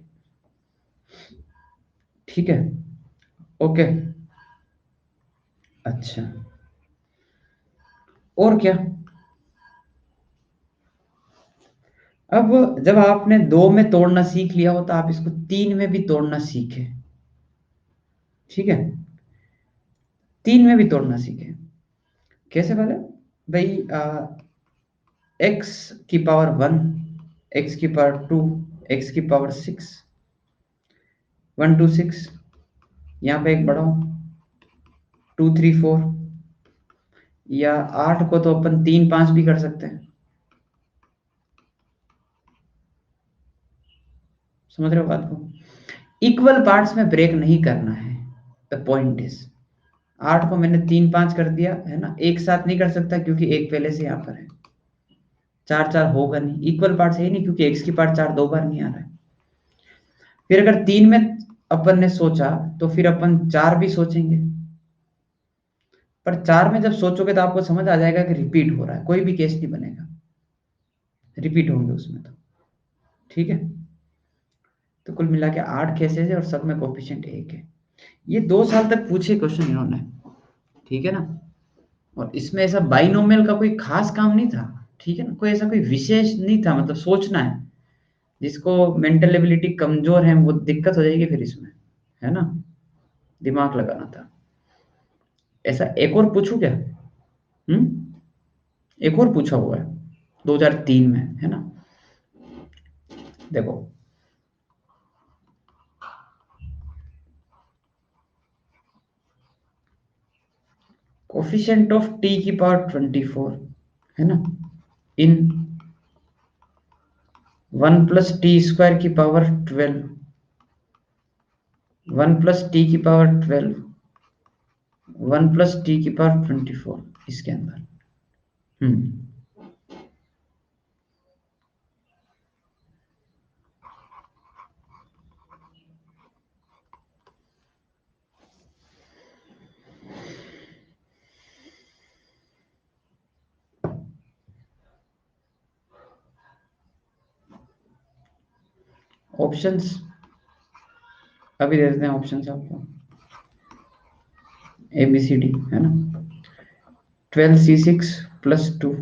ठीक है। ओके। अच्छा, और क्या। अब जब आपने 2 में तोड़ना सीख लिया हो तो आप इसको 3 में भी तोड़ना सीखे, ठीक है। 3 में भी तोड़ना सीखे। कैसे वाले? भाई x⁴ 1 x⁴ 2 x⁴ 6 1 2 6। यहाँ पे एक बढ़ाओ, 2 3 4। या 8 को तो अपन 3 5 भी कर सकते हैं। समझ रहे हो बात को? इक्वल पार्ट्स में ब्रेक नहीं करना है, द पॉइंट इज। 8 को मैंने 3 5 कर दिया है ना, एक साथ नहीं कर सकता क्योंकि एक पहले से यहाँ पर है। 4 4 होगा नहीं, इक्वल पार्ट्स है ही नहीं, क्योंकि x⁴ 4 2 बार नहीं आ रहा है। फिर अगर 3 में अपन ने सोचा तो फिर अपन 4 भी सोचेंगे। पर 4 में जब सोचोगे तो आपको समझ आ जाएगा कि रिपीट हो रहा है, कोई भी केस नहीं बनेगा, रिपीट होंगे उसमें तो, ठीक है। तो कुल मिला के 8 केसेस है और सब में कोफिशिएंट 1 है। ये 2 साल तक पूछे क्वेश्चन इन्होंने, ठीक है ना। और इसमें ऐसा बाइनोमियल का कोई खास काम नहीं था, ठीक है ना। कोई ऐसा कोई विशेष नहीं था, मतलब सोचना है जिसको मेंटल एबिलिटी कमजोर है वो दिक्कत हो जाएगी फिर इसमें, है ना, दिमाग लगाना था। ऐसा एक और पूछूं क्या? एक और पूछा हुआ है 2003 में, है ना, देखो। कोफिशिएंट ऑफ टी की पावर 24, है ना, इन 1 + t² की पावर 12, 1 + t की पावर 12, 1 + t की पावर 24, इसके अंदर। हम्म ऑप्शंस अभी दे देते हैं, ऑप्शंस आपको, ABCD, है ना, 12C6 + 2,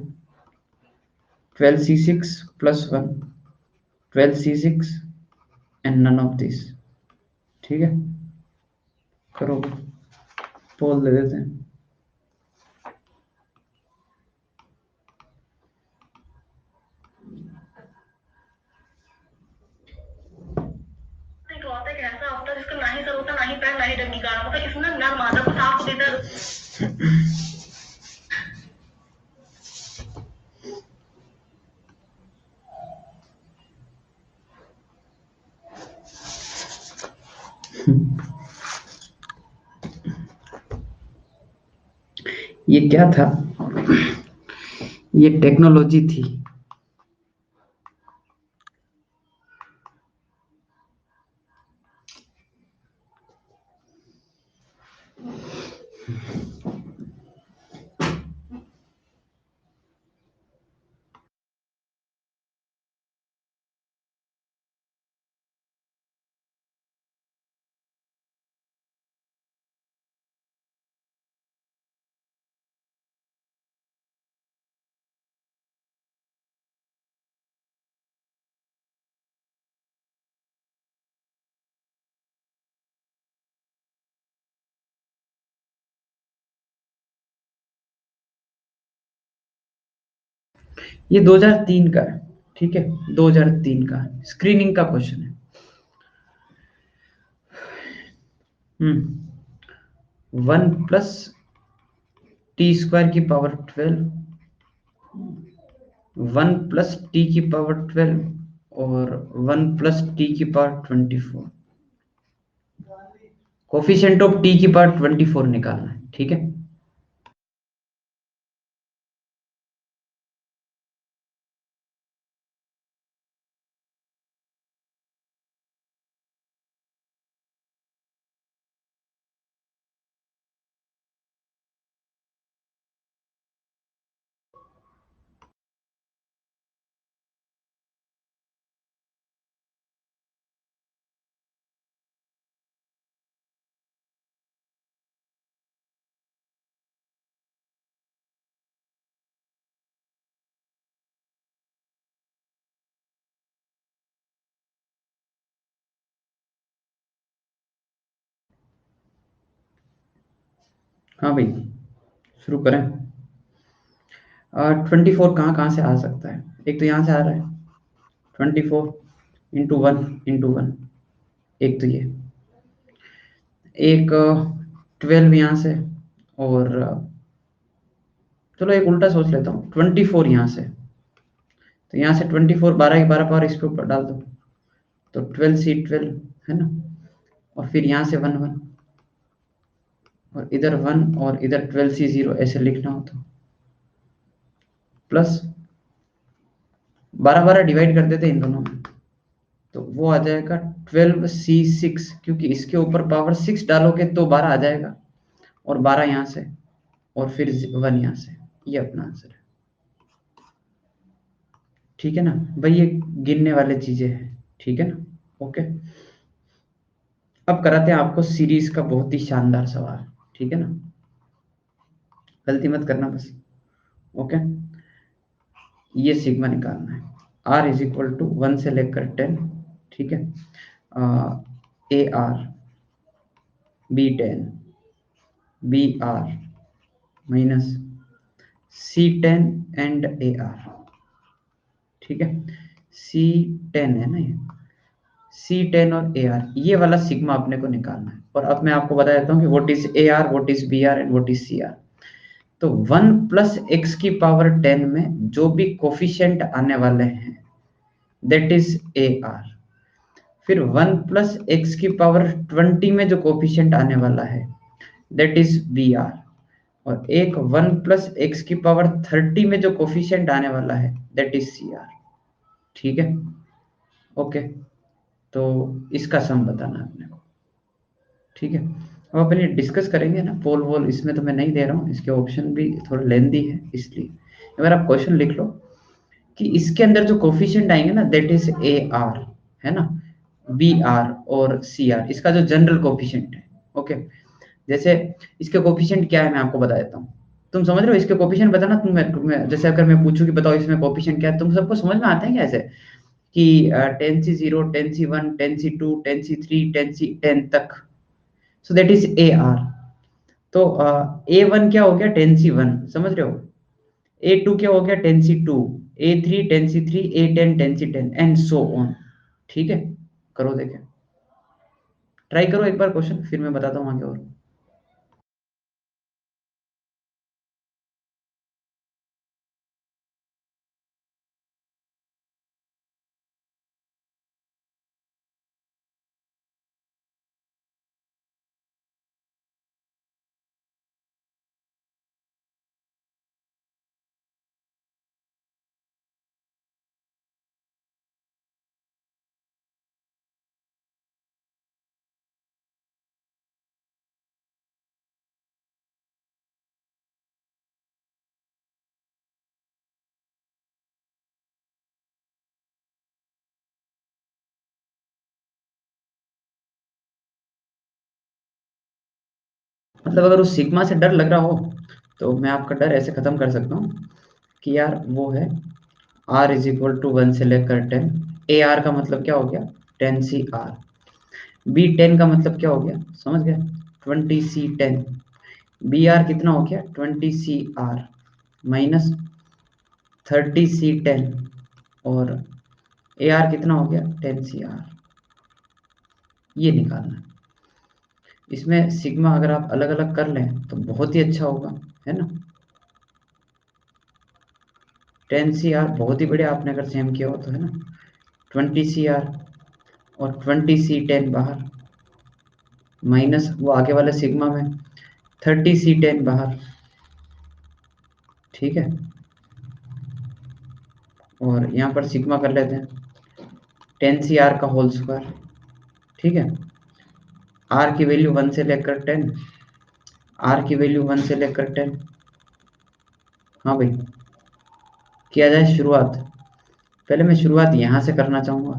12C6 + 1, 12C6 and none of this. ठीक है, करो, पोल दे देते हैं। इकलौता एक ऐसा अवतार जिसका ना ही सर होता, ना ही पैर, ना ही डंडी का, मतलब इतना नर मादा को साफ देता। ये क्या था? ये टेक्नोलॉजी थी। ये 2003 का है, ठीक है, 2003 का स्क्रीनिंग का क्वेश्चन है। 1 + t² की पावर 12, 1 + t की पावर 12 और 1 + t की पावर 24। कोफिशिएंट ऑफ t की पावर 24 निकालना है, ठीक है। हाँ भाई, शुरू करें। 24 कहाँ कहाँ से आ सकता है? एक तो यहाँ से आ रहा है, 24 × 1 × 1, एक तो ये, एक 12 यहाँ से, और चलो एक उल्टा सोच लेता हूँ, 24 यहाँ से, तो यहाँ से 24, 12 की 12 पावर इसके ऊपर डाल दो, तो 12C12, है ना, और फिर यहाँ से 1 1, और इधर 1 और इधर 12C0, ऐसे लिखना हो तो प्लस 12 12 डिवाइड कर देते इन दोनों में, तो वो आ जाएगा 12C6, क्योंकि इसके ऊपर पावर 6 डालोगे तो 12 आ जाएगा, और 12 यहाँ से, और फिर 1 यहाँ से। ये अपना आंसर है, ठीक है ना भाई, ये गिनने वाले चीजें हैं, ठीक है ना, ओके। अब कराते हैं आपको सीरीज का बहुत ही शानदार सवाल, ठीक है ना, गलती मत करना बस, ओके। ये सिग्मा निकालना है, आर इज इक्वल टू 1 से लेकर 10, ठीक है, A R B 10 B R minus C 10 and A R, ठीक है, सी 10 है ना ये, सी 10 और ए आर, ये वाला सिग्मा अपने को निकालना है। और अब मैं आपको बता देता हूँ कि what is A R, what is B R and what is C R. तो 1 प्लस एक्स की पावर 10 में जो भी कोफिशिएंट आने वाले हैं दैट इज ए आर। फिर 1 प्लस एक्स की पावर 20 में जो कोफिशिएंट आने वाला है दैट इज बी आर। और एक 1 प्लस एक्स की पावर 30 में जो कोफिशिएंट आने वाला है दैट इज सी आर, ठीक है, ओके। तो इसका सम बताना है अपने को, ठीक है। अब अपन ये डिस्कस करेंगे ना, पोल वोल इसमें तो मैं नहीं दे रहा हूँ, इसके ऑप्शन भी थोड़ा लेंदी है, इसलिए अगर आप क्वेश्चन लिख लो कि इसके अंदर जो कोफिशिएंट आएंगे ना दैट इज ए आर, है ना, बी आर और सी आर, इसका जो जनरल कोफिशिएंट है, ओके। जैसे इसके कोफिशिएंट क्या है मैं आपको बता देता हूँ, तुम समझ रहे हो इसके कोफिशिएंट बताना, तुम जैसे अगर मैं पूछूं कि बताओ इसमें कोफिशिएंट क्या है, तुम सबको समझ में आता है क्या ऐसे कि 10C0 10C1 10C2 10C3 10C10 तक, सो दैट इज ए आर। तो ए वन क्या हो गया 10C1, समझ रहे हो, ए टू क्या हो गया 10C2, A three 10C3, A 10 10C10 and so on, ठीक है। करो देखें, ट्राई करो एक बार क्वेश्चन, फिर मैं बताता हूँ आगे और। मतलब अगर उस सिग्मा से डर लग रहा हो तो मैं आपका डर ऐसे खत्म कर सकता हूँ कि यार वो है आर इज इक्वल टू 1 से लेकर 10, ए आर का मतलब क्या हो गया 10C आर, बी 10 का मतलब क्या हो गया समझ गए 20C10, बी आर कितना हो गया 20C आर माइनस 30C10, और ए आर कितना हो गया 10C आर, ये निकालना है। इसमें सिग्मा अगर आप अलग अलग कर लें तो बहुत ही अच्छा होगा, है ना। 10C आर बहुत ही बढ़िया, आपने अगर सेम किया हो तो, है ना, 20C आर और 20C10 बाहर माइनस वो आगे वाले सिग्मा में 30C10 बाहर, ठीक है। और यहाँ पर सिग्मा कर लेते हैं 10C आर का होल स्क्वायर, ठीक है, आर की वैल्यू 1 से लेकर 10, आर की वैल्यू 1 से लेकर 10, हाँ भाई, किया जाए शुरुआत। पहले मैं शुरुआत यहाँ से करना चाहूँगा।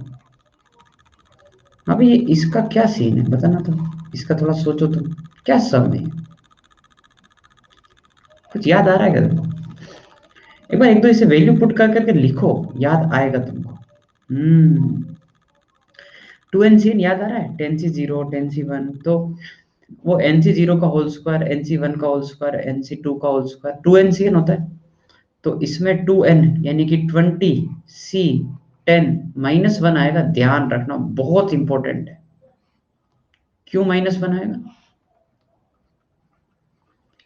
हाँ भाई, ये इसका क्या सीन है बताना तो, इसका थोड़ा सोचो तुम, क्या सम है, कुछ याद आ रहा है क्या तुमको? एक बार एक दो इसे वैल्यू पुट कर करके लिखो, याद आएगा तुमको। 2NCN याद आ रहा है, 10C0 10C1, तो वो NC0 का होल स्क्वायर, NC1 का होल स्क्वायर, NC2 का होल स्क्वायर, 2NCN होता है। तो इसमें 2N यानी कि 20C10 -1 आएगा, ध्यान रखना बहुत इंपॉर्टेंट है। क्यों -1 आएगा?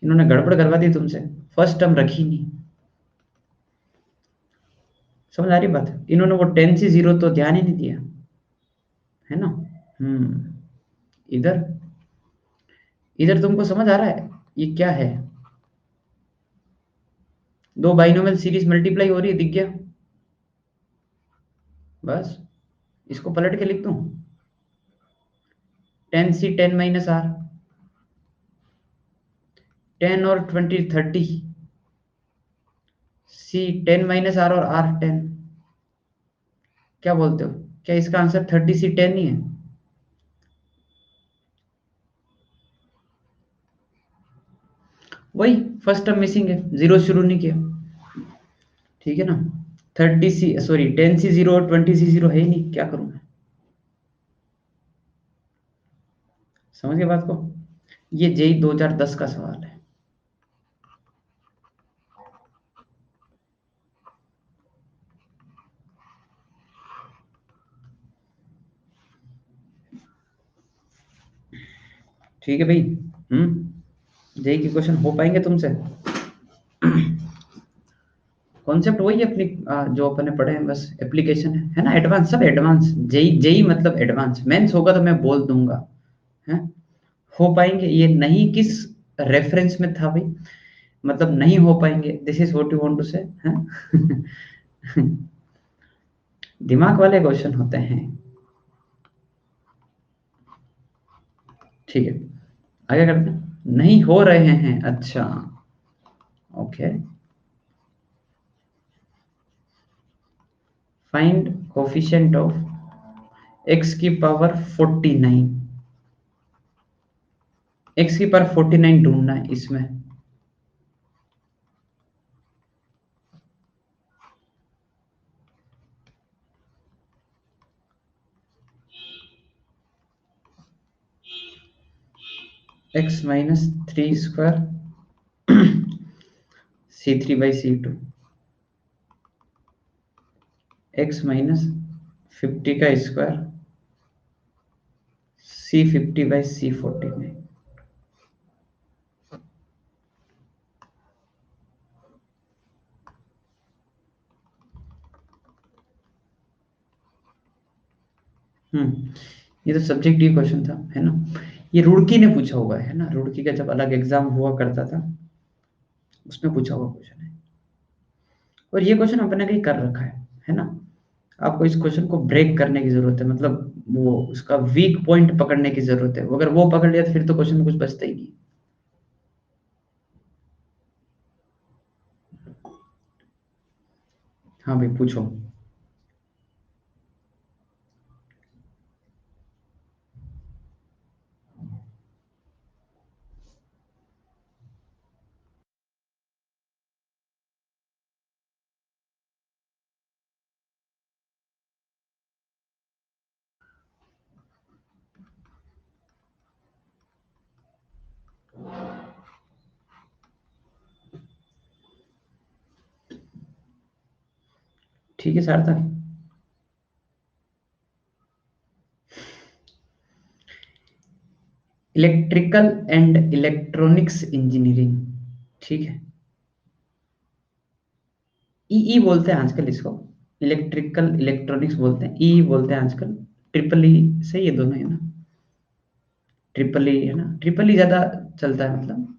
इन्होंने गड़बड़ करवा दी तुमसे, फर्स्ट टर्म रखी नहीं, समझ आ रही बात, इन्होंने वो 10C0 तो ध्यान ही नहीं दिया, है ना। इधर इधर तुमको समझ आ रहा है ये क्या है, दो बाइनोमियल सीरीज मल्टीप्लाई हो रही है, दिख गया, बस इसको पलट के लिख दूं 10C10 -R, 10 और 20 30, C10 -R और R10, क्या बोलते हो, क्या इसका आंसर 30C10 ही है? वही फर्स्ट टर्म मिसिंग है, जीरो शुरू नहीं किया, ठीक है ना। 30C सॉरी 10C0 और 20C0 है ही नहीं, क्या करूं मैं? समझ गए बात को? ये जेई 2010 का सवाल है। ठीक है भाई। जेई के क्वेश्चन हो पाएंगे तुमसे? कॉन्सेप्ट वही है अपनी, जो अपने पढ़े हैं, बस एप्लीकेशन है ना, एडवांस, सब एडवांस। जेई जेई मतलब एडवांस, मेंस होगा तो मैं बोल दूंगा। है, हो पाएंगे ये नहीं, किस रेफरेंस में था भाई, मतलब नहीं हो पाएंगे, this is what you want to say, हैं? दिमाग वाले क्वेश्चन होते हैं। ठीक है, आगे करते हैं। नहीं हो रहे हैं, अच्छा, okay. Find coefficient of x की पावर 49, एक्स की पावर 49 ढूंढना है इसमें। X minus 3 square C3/C2, x minus 50 का स्क्वायर C50/C40 में। ये तो सब्जेक्टिव क्वेश्चन था, है ना? ये रुड़की ने पूछा हुआ है ना, रुड़की का जब अलग एग्जाम हुआ करता था, उसमें पूछा हुआ क्वेश्चन है। और ये क्वेश्चन अपने कहीं कर रखा है ना? आपको इस क्वेश्चन को ब्रेक करने की जरूरत है, मतलब वो उसका वीक पॉइंट पकड़ने की जरूरत है। अगर वो पकड़ लिया तो फिर तो क्वेश्चन में कुछ बचता ही नहीं। हाँ भाई, पूछो। ठीक है सार्थक। इलेक्ट्रिकल एंड इलेक्ट्रॉनिक्स इंजीनियरिंग, ठीक है। ई बोलते हैं आजकल इसको, इलेक्ट्रिकल इलेक्ट्रॉनिक्स बोलते हैं, ई बोलते हैं आजकल। ट्रिपल ई से ये दोनों है ना, ट्रिपल ई है ना, ट्रिपल ई ज्यादा चलता है मतलब।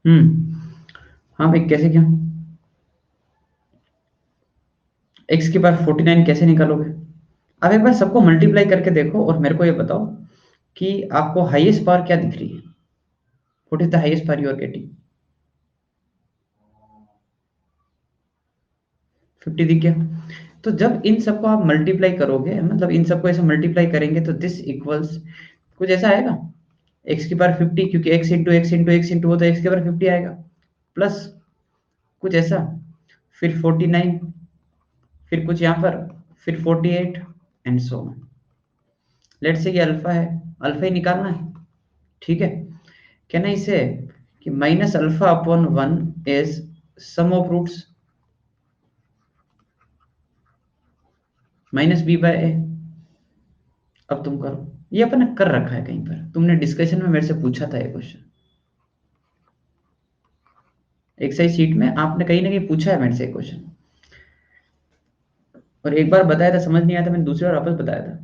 हम्म। हाँ भाई, कैसे क्या? एक्स की पावर 49 कैसे निकालोगे? अब एक बार सबको मल्टीप्लाई करके देखो और मेरे को ये बताओ कि आपको हाईएस्ट पावर क्या दिख रही है? What is the highest power you are getting? 50 दिख गया। तो जब इन सबको आप मल्टीप्लाई करोगे, मतलब इन सबको ऐसे मल्टीप्लाई करेंगे, तो दिस इक्वल्स कुछ ऐसा आएगा। एक्स की पावर 50, क्योंकि x into x into x into वो, तो एक्स की पावर 50 आएगा, प्लस कुछ ऐसा, फिर 49, फिर कुछ यहाँ पर, फिर 48, and so on. Let's say ये अल्फा है, अल्फा ही निकालना है, ठीक है। कहना इसे कि minus alpha upon 1 is sum of roots minus B by A. अब तुम करो, ये अपने कर रखा है कहीं पर, तुमने डिस्कशन में मेरे से पूछा था ये क्वेश्चन, एक्सरसाइज शीट में आपने कहीं ना कहीं पूछा है मेरे से क्वेश्चन। और एक बार बताया था, समझ नहीं आया था, मैंने दूसरी बार वापस बताया था।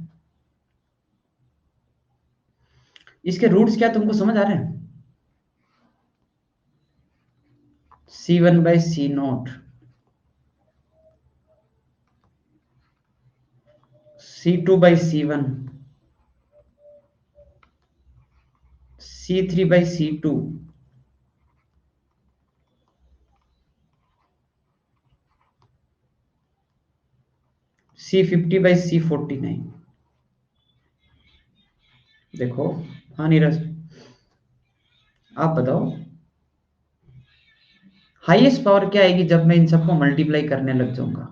इसके रूट्स क्या तुमको समझ आ रहे हैं? C1/C0, C2/C1, C3/C2, C50/C49। देखो। हाँ नीरज, आप बताओ। हाईएस्ट पावर क्या आएगी जब मैं इन सबको मल्टीप्लाई करने लग जाऊंगा?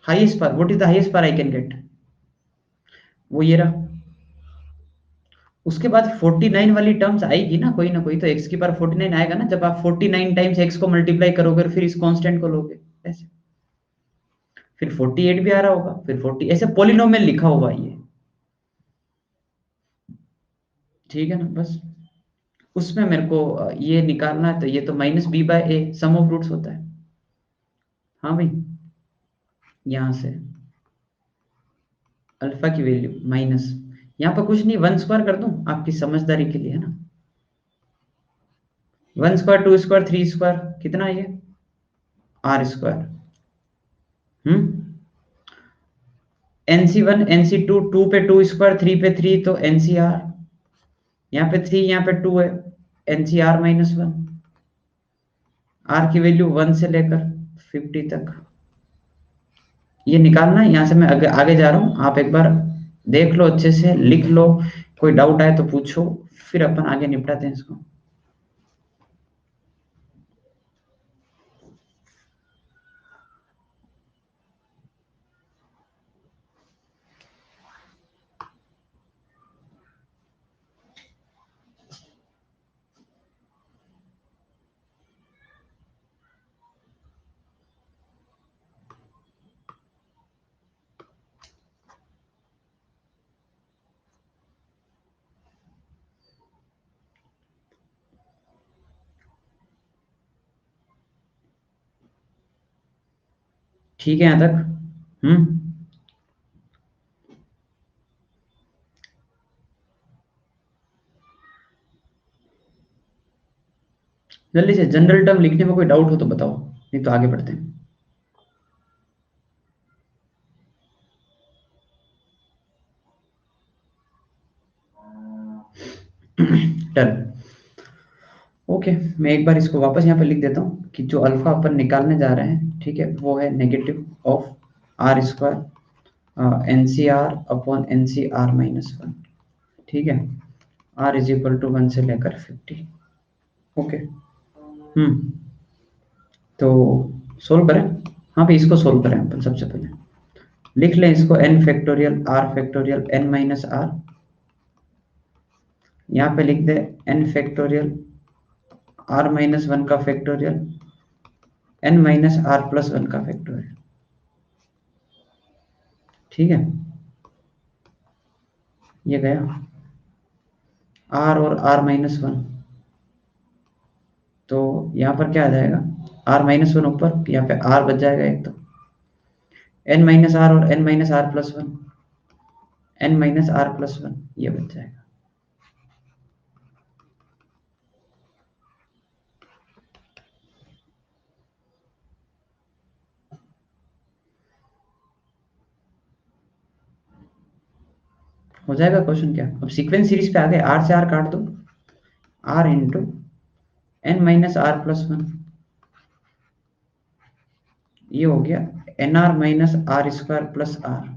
Highest power, what is the highest power I can get? वो ये रहा। उसके बाद 49 वाली टर्म्स आएगी ना कोई तो एक्स की पावर 49 आएगा ना, जब आप 49 टाइम्स एक्स को मल्टीप्लाई करोगे और फिर इस कांस्टेंट को लोगे ऐसे। फिर 48 भी आ रहा होगा, फिर 40, ऐसे पोलिनोमियल लिखा होगा ये। ठीक है ना, बस उसमें मेरे को ये निकालना है, तो ये तो -b/a सम ऑफ रूट्स होता है। हाँ भाई, यहाँ से अल्फा की वैल्यू माइनस, यहाँ पर कुछ नहीं, 1 स्क्वायर कर दूं आपकी समझदारी के लिए, है ना। 1 स्क्वायर, 2 स्क्वायर, 3 स्क्वायर, कितना है ये? r square. NC1 NC2, 2 पे 2 स्क्वायर, 3 पे 3, तो NCR। यहाँ पे 3, यहाँ पे 2 है, NCR-1। R की वैल्यू 1 से लेकर 50 तक ये निकालना है। यहाँ से मैं आगे आगे जा रहा हूँ, आप एक बार देख लो, अच्छे से लिख लो, कोई डाउट आए तो पूछो, फिर अपन आगे निपटाते हैं इसको। ठीक है यहाँ तक? जल्दी से जनरल टर्म लिखने में कोई डाउट हो तो बताओ, नहीं तो आगे बढ़ते हैं। डन। ओके, मैं एक बार इसको वापस यहाँ पे लिख देता हूँ कि जो अल्फा अपन निकालने जा रहे हैं, ठीक है, वो है negative of r square NCR/NCR-1। ठीक है, r = 1 से लेकर 50। ओके। तो सोल्व करें। हाँ भाई, इसको सोल्व करें अपन सबसे पहले। लिख लें इसको n factorial r factorial n-r। यहाँ पे लिख दे n फैक्टोरियल r-1 का फैक्टोरियल n-r+1 का फैक्टोरियल। ठीक है, ये गया r और r-1, तो यहाँ पर क्या आ जाएगा? r-1 ऊपर, यहाँ पे r बच जाएगा एक, तो n-r और n-r+1, n-r+1 ये बच जाएगा। हो जाएगा क्वेश्चन क्या? अब सीक्वेंस सीरीज पे आ गए, r से r काट दो, r इंटू n-r+1, ये हो गया nr-r² + r।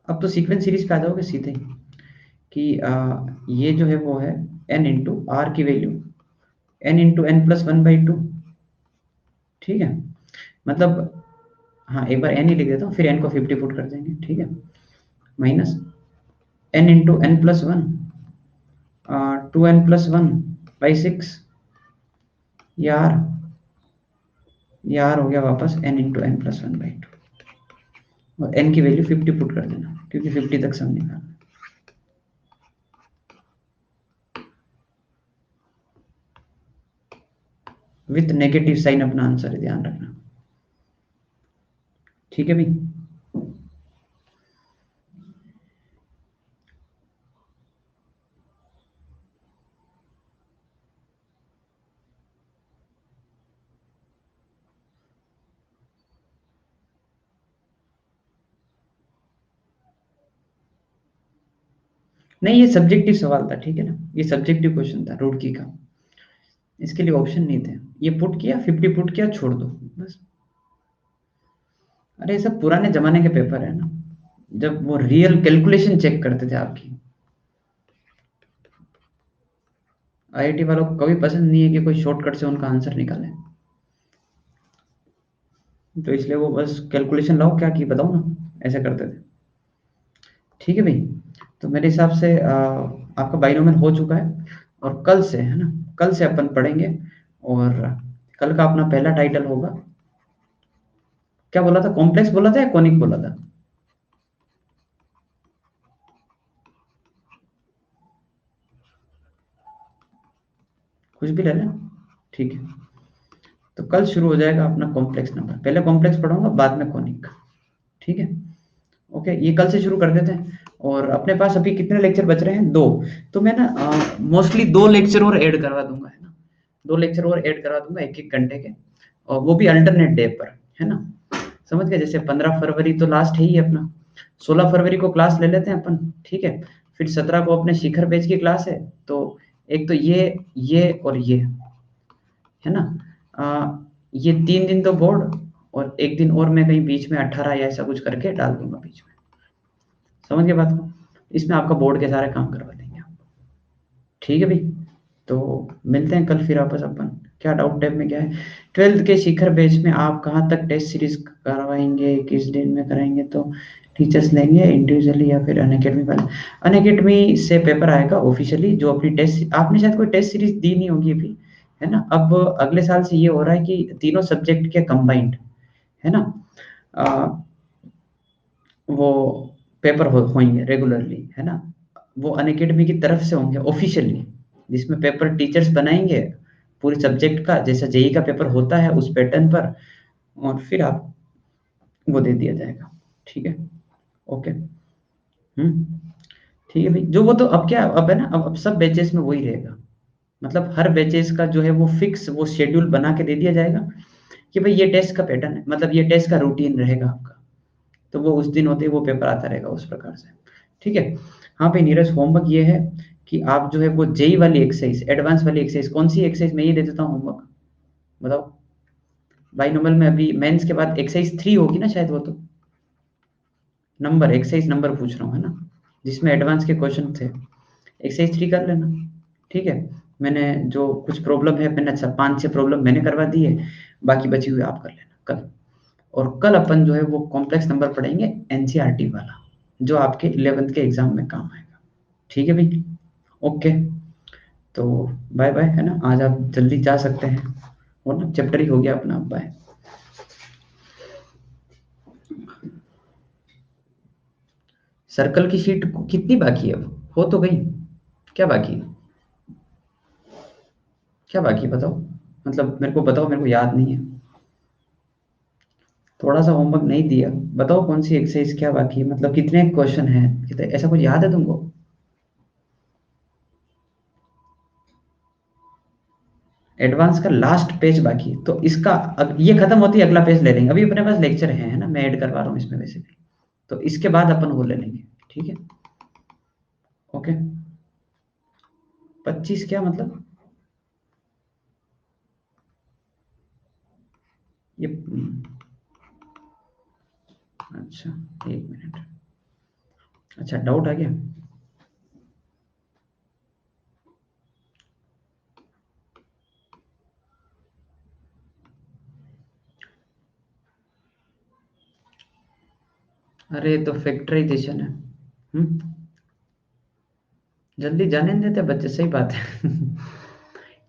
अब तो सीक्वेंस सीरीज पे आ जाओगे सीधे कि ये जो है वो है n इंटू आर की वैल्यू n × n+1/2। ठीक है, मतलब हाँ, एक बार n ही लिख देता हूँ, फिर n को 50 पुट कर देंगे। ठीक है, माइनस n × n+1 2n+1/6, यार यार हो गया वापस n × n+1/2, और n की वैल्यू 50 पुट कर देना, क्योंकि 50 तक सम निकालना। विथ नेगेटिव साइन अपना आंसर है, ध्यान रखना। ठीक है भाई। नहीं, ये सब्जेक्टिव सवाल था, ठीक है ना, ये सब्जेक्टिव क्वेश्चन था रुड़की का, इसके लिए ऑप्शन नहीं थे। ये पुट किया, 50 पुट किया, छोड़ दो बस। अरे ये सब पुराने जमाने के पेपर है ना, जब वो रियल कैलकुलेशन चेक करते थे आपकी। आईआईटी वालों को कभी पसंद नहीं है कि कोई शॉर्टकट से उनका आंसर निकाले, तो इसलिए वो बस कैलकुलेशन लाओ क्या की बताओ ना, ऐसा करते थे। ठीक है भाई, तो मेरे हिसाब से आपका बाइनोमियल हो चुका है, और कल से है ना, कल से अपन पढ़ेंगे। और कल का अपना पहला टाइटल होगा, क्या बोला था, कॉम्प्लेक्स बोला था या कॉनिक बोला था? कुछ भी ले लें, ठीक है। तो कल शुरू हो जाएगा अपना कॉम्प्लेक्स नंबर, पहले कॉम्प्लेक्स पढ़ाऊंगा, बाद में कॉनिक। ठीक है, ओके, ये कल से शुरू कर देते हैं। और अपने पास अभी कितने लेक्चर बच रहे हैं, 2। तो मैं ना मोस्टली 2 लेक्चर और ऐड करवा दूंगा, है ना, 2 लेक्चर और ऐड करवा दूंगा 1-1 घंटे के, और वो भी अल्टरनेट डे पर, है ना। समझ गए, जैसे 15 फरवरी तो लास्ट है ही अपना, 16 फरवरी को क्लास ले लेते हैं अपन, ठीक है। फिर 17 को अपने शिखर बैच की क्लास है, तो एक तो ये और ये, है ना। ये 3 दिन तो बोर्ड, और एक दिन और मैं कहीं बीच में 18 या ऐसा कुछ करके डाल दूंगा बीच में। समझ गए बात को, इसमें आपका बोर्ड के सारे काम करवा देंगे आप। ठीक है भाई, तो मिलते हैं कल फिर आपस अपन। क्या डाउट टैब में क्या है, 12th के शिखर बैच में आप कहाँ तक टेस्ट सीरीज करवाएंगे, किस दिन में कराएंगे, तो टीचर्स लेंगे इंडिविजुअली या फिर अनअकैडमी वाले? अनअकैडमी से पेपर आएगा ऑफिशियली, जो अपनी टेस्ट, आपने शायद कोई टेस्ट सीरीज दी नहीं होगी अभी, है ना। अब अगले साल से ये हो रहा है कि तीनों सब्जेक्ट के कंबाइंड, है ना, आ, वो पेपर होंगे रेगुलरली, है ना। वो अनअकैडमी की तरफ से होंगे ऑफिशियली, जिसमें पेपर टीचर्स बनाएंगे पूरे सब्जेक्ट का, जैसा जेई का पेपर होता है उस पैटर्न पर, और फिर आप वो दे दिया जाएगा। ठीक है, ओके। ठीक है भाई, जो वो तो अब क्या, अब है ना, अब सब बैचेस में वही रहेगा, मतलब हर बैचेस का जो है वो फिक्स वो शेड्यूल बना के दे दिया जाएगा कि भाई ये टेस्ट का पैटर्न है, मतलब ये टेस्ट का रूटीन रहेगा आपका, तो वो उस दिन होते ही वो पेपर आता रहेगा उस प्रकार से। ठीक है। हाँ भाई नीरज, होमवर्क ये है कि आप जो है वो जेई वाली एक्सरसाइज, एडवांस वाली एक्सरसाइज, कौन सी एक्सरसाइज मैं ये दे देता हूँ होमवर्क, बताओ। बाइनोमियल में अभी मेंस के बाद एक्सरसाइज 3 होगी ना शायद, वो तो नंबर, एक्सरसाइज नंबर पूछ रहा हूँ, है ना, जिसमें एडवांस के क्वेश्चन थे, एक्सरसाइज 3 कर लेना। ठीक है, मैंने जो कुछ प्रॉब्लम है, मैंने अच्छा 5-6 प्रॉब्लम मैंने करवा दी है, बाकी बची हुई आप कर लेना कल। और कल अपन जो है वो कॉम्प्लेक्स नंबर पढ़ेंगे, एनसीईआरटी वाला, जो आपके 11th के एग्जाम में काम आएगा। ठीक है भाई, ओके। तो बाय बाय, है ना, आज आप जल्दी जा सकते हैं, और ना चैप्टर ही हो गया अपना, बाय। सर्कल की शीट कितनी बाकी है, अब हो तो गई, क्या बाकी है, क्या बाकी है बताओ, मतलब मेरे को बताओ, मेरे को याद नहीं है, थोड़ा सा होमवर्क नहीं दिया, बताओ कौन सी एक्सरसाइज क्या बाकी है, मतलब कितने क्वेश्चन हैं, कितने, ऐसा कुछ याद है तुमको? एडवांस का लास्ट पेज बाकी है, तो इसका ये खत्म होती है अगला पेज ले लेंगे, अभी अपने पास लेक्चर है ना, मैं ऐड करवा रहा हूँ इसमें वैसे भी, तो इसके बाद अपन वो ले लेंगे। ठीक है, ओके। 25 क्या मतलब, ये अच्छा, 1 मिनट, अच्छा डाउट आ गया। अरे तो फैक्टराइजेशन है, जल्दी जाने नहीं देते बच्चे, सही बात है।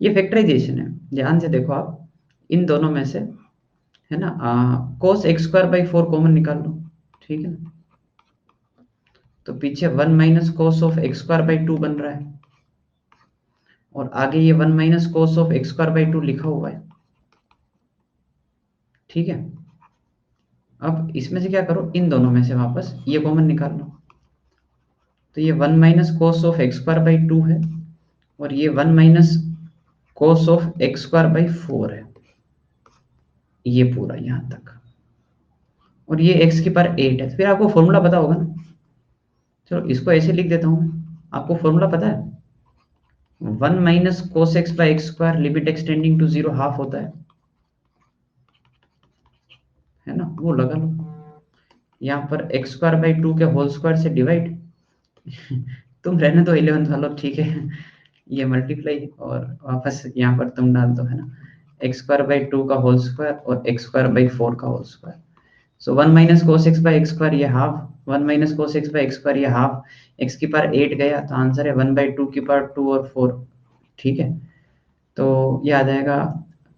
ये फैक्टराइजेशन है, ध्यान से देखो आप, इन दोनों में से, है ना, cos x square by 4 common निकाल लो, ठीक है ना, तो पीछे 1 minus cos of x square by 2 बन रहा है, और आगे ये 1 minus cos of x square by 2 लिखा हुआ है। ठीक है, अब इसमें से क्या करो, इन दोनों में से वापस ये कॉमन निकाल लो, तो ये 1 minus cos of x square by 2 है, और ये 1 minus cos of x square by 4 है, ये पूरा यहाँ तक, और ये x की पावर 8 है, फिर आपको फॉर्मूला पता होगा ना, चलो इसको ऐसे लिख देता हूँ मैं, आपको फॉर्मूला पता है? 1 minus cos x by x square limit extending to 0 half होता है ना? वो लगा लो। यहाँ पर एक्स स्क्वायर बाई 2 के होल स्क्वायर से डिवाइड तुम रहने दो 11th वालों, ठीक है। ये मल्टीप्लाई और वापस यहाँ पर तुम डाल दो, है ना? एक्स स्क्वायर बाई 2 का होल स्क्वायर और एक्स स्क्वायर बाई 4 का whole square. So 1 minus cos x by x square ये half, 1 minus cos x by x square ये हाफ, एक्स की पावर 8 गया तो आंसर है 1 बाई 2 की पावर 2 और 4, ठीक है। तो ये आ जाएगा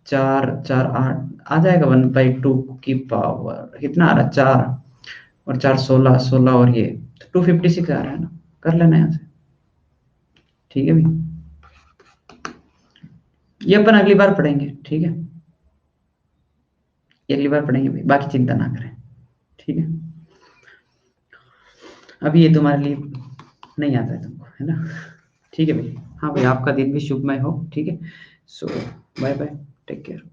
4 4 8 आ जाएगा 1 बाई 2 की पावर कितना आ रहा है 4 और 4 16 16 और ये 256 आ रहा है ना, कर लेना यहाँ से, ठीक है भाई। ये अपन अगली बार पढ़ेंगे, ठीक है, ये अगली बार पढ़ेंगे भाई, बाकी चिंता ना करें, ठीक है। अभी ये तुम्हारे लिए नहीं आता है तुमको, है ना? ठीक है भाई, हाँ भाई, आपका दिन भी शुभमय हो, ठीक है। सो बाय बाय, टेक केयर।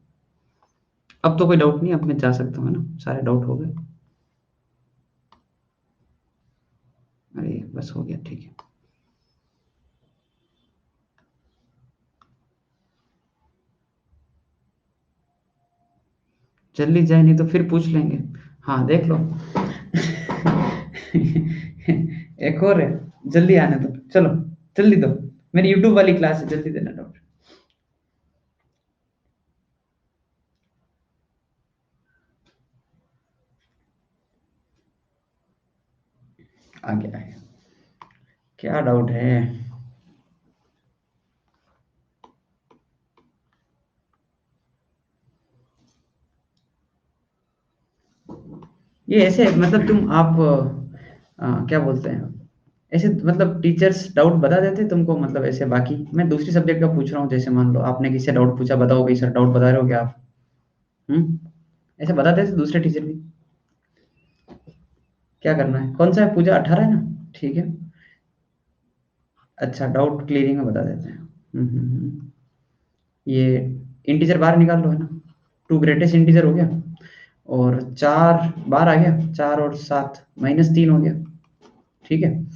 अब तो कोई डाउट नहीं, अब मैं जा सकता हूँ, है ना? सारे डाउट हो गए। अरे बस हो गया, ठीक है। जल्दी जाए नहीं तो फिर पूछ लेंगे। हाँ देख लो। एक और है, जल्दी आने दो, चलो जल्दी दो। मेरी यूट्यूब वाली क्लास है, जल्दी देना डाउट। आ गया है, क्या डाउट है? ये ऐसे मतलब तुम आप क्या बोलते हैं, ऐसे मतलब टीचर्स डाउट बता देते तुमको, मतलब ऐसे बाकी मैं दूसरी सब्जेक्ट का पूछ रहा हूँ, जैसे मान लो आपने किसी से डाउट पूछा, बताओ भाई सर डाउट बता रहे हो क्या आप? ऐसे बता देते दूसरे टीचर भी। क्या करना है, कौन सा है, पूजा 18 है ना, ठीक है। अच्छा, डाउट क्लियरिंग में बता देते हैं। ये इंटीजर बाहर निकाल लो, है ना? टू ग्रेटेस्ट इंटीजर हो गया, और 4 बाहर आ गया, 4 और 7 -3 हो गया, ठीक है।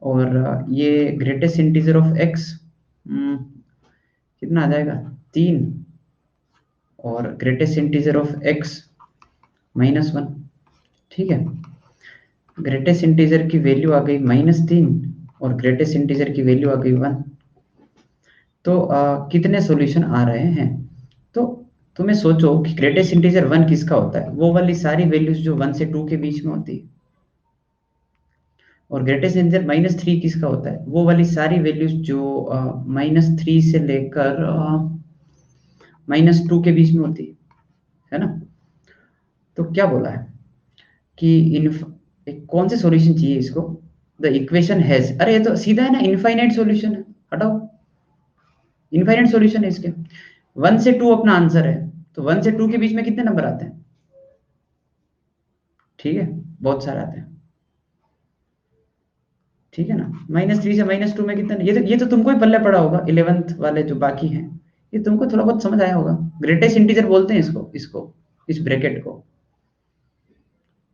और ये ग्रेटेस्ट इंटीजर ऑफ एक्स कितना आ जाएगा, 3, और ग्रेटेस्ट इंटीजर ऑफ एक्स -1, ठीक है। ग्रेटेस्ट इंटीजर की वैल्यू आ गई -3 और ग्रेटेस्ट इंटीजर की वैल्यू आ गई 1। तो कितने सॉल्यूशन आ रहे हैं? तो तुम्हें सोचो कि ग्रेटेस्ट इंटीजर 1 किसका होता है, वो वाली सारी वैल्यूज जो 1 से 2 के बीच में होती है। और ग्रेटेस्ट इंटीजर -3 किसका होता है, वो वाली सारी वैल्यूज जो -3 से लेकर -2 के बीच में होती है ना? तो क्या बोला है कि कौन से सॉल्यूशन चाहिए इसको? द इक्वेशन हैज, अरे ये तो सीधा है ना, इनफाइनाइट सॉल्यूशन है, हटाओ। इनफाइनाइट सॉल्यूशन है इसके, 1 से 2 अपना आंसर है, तो 1 से 2 के बीच में कितने नंबर आते हैं? ठीक है, बहुत सारे आते हैं, ठीक है ना। -3 से -2 में कितने, ये तो तुमको ही पल्ले पड़ा होगा, 11th वाले जो बाकी हैं, ये तुमको थोड़ा बहुत समझ आया होगा। ग्रेटेस्ट इंटीजर बोलते हैं इसको, इस ब्रैकेट को।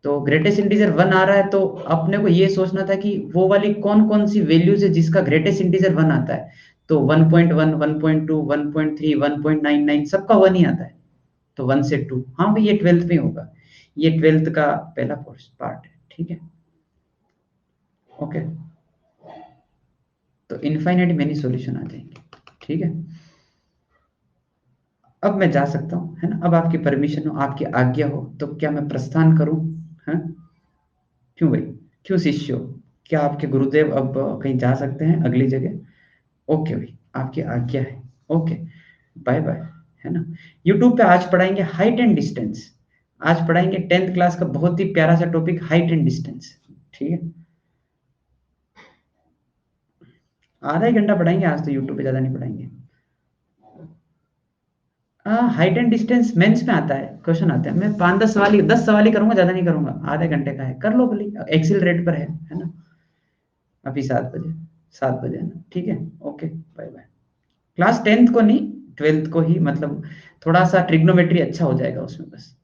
तो ग्रेटेस्ट इंटीजर 1 आ रहा है, तो अपने को ये सोचना था कि वो वाली कौन कौन सी वैल्यूज है जिसका ग्रेटेस्ट इंटीजर 1 आता है। तो 1.1 1.2 1.3 1.99 सबका 1 ही आता है, तो 1 से 2, हाँ भाई ये 12th में होगा, ये 12th का पहला पार्ट है, ठीक है। ओके, तो इनफाइनाइट मेनी सॉल्यूशन आ जाएंगे, ठीक है। अब मैं जा सकता हूँ, है ना? अब आपकी परमिशन हो, आपकी आज्ञा हो, तो क्या मैं प्रस्थान करूँ? हैं? क्यों भाई, क्यों शिष्य हो? क्या आपके गुरुदेव अब कहीं जा सकते हैं अगली जगह? ओके भाई, आपकी आज्ञा है। ओके, बाय बाय, है ना? यूट्यूब पे आज पढ़ाएंगे हाइट एंड डिस्टेंस। आज पढ़ाएंगे 10th क्लास का बहुत ही प्यारा सा टॉपिक, हाइट एंड डिस्टेंस, ठीक है। आधा ही घंटा पढ़ाएंगे आज तो, यूट्यूब पे ज्यादा नहीं पढ़ाएंगे। हाइट एंड डिस्टेंस मेंस में आता है, क्वेश्चन आता है। मैं 5 10 सवाल ही करूंगा, ज्यादा नहीं करूंगा, आधे घंटे का है, कर लो भले, एक्सेल रेट पर है ना? अभी 7 बजे, 7 बजे है ना, ठीक है। Okay, bye bye. Class 10th को नहीं, 12th को ही, मतलब थोड़ा सा ट्रिग्नोमेट्री अच्छा हो जाएगा उसमें बस।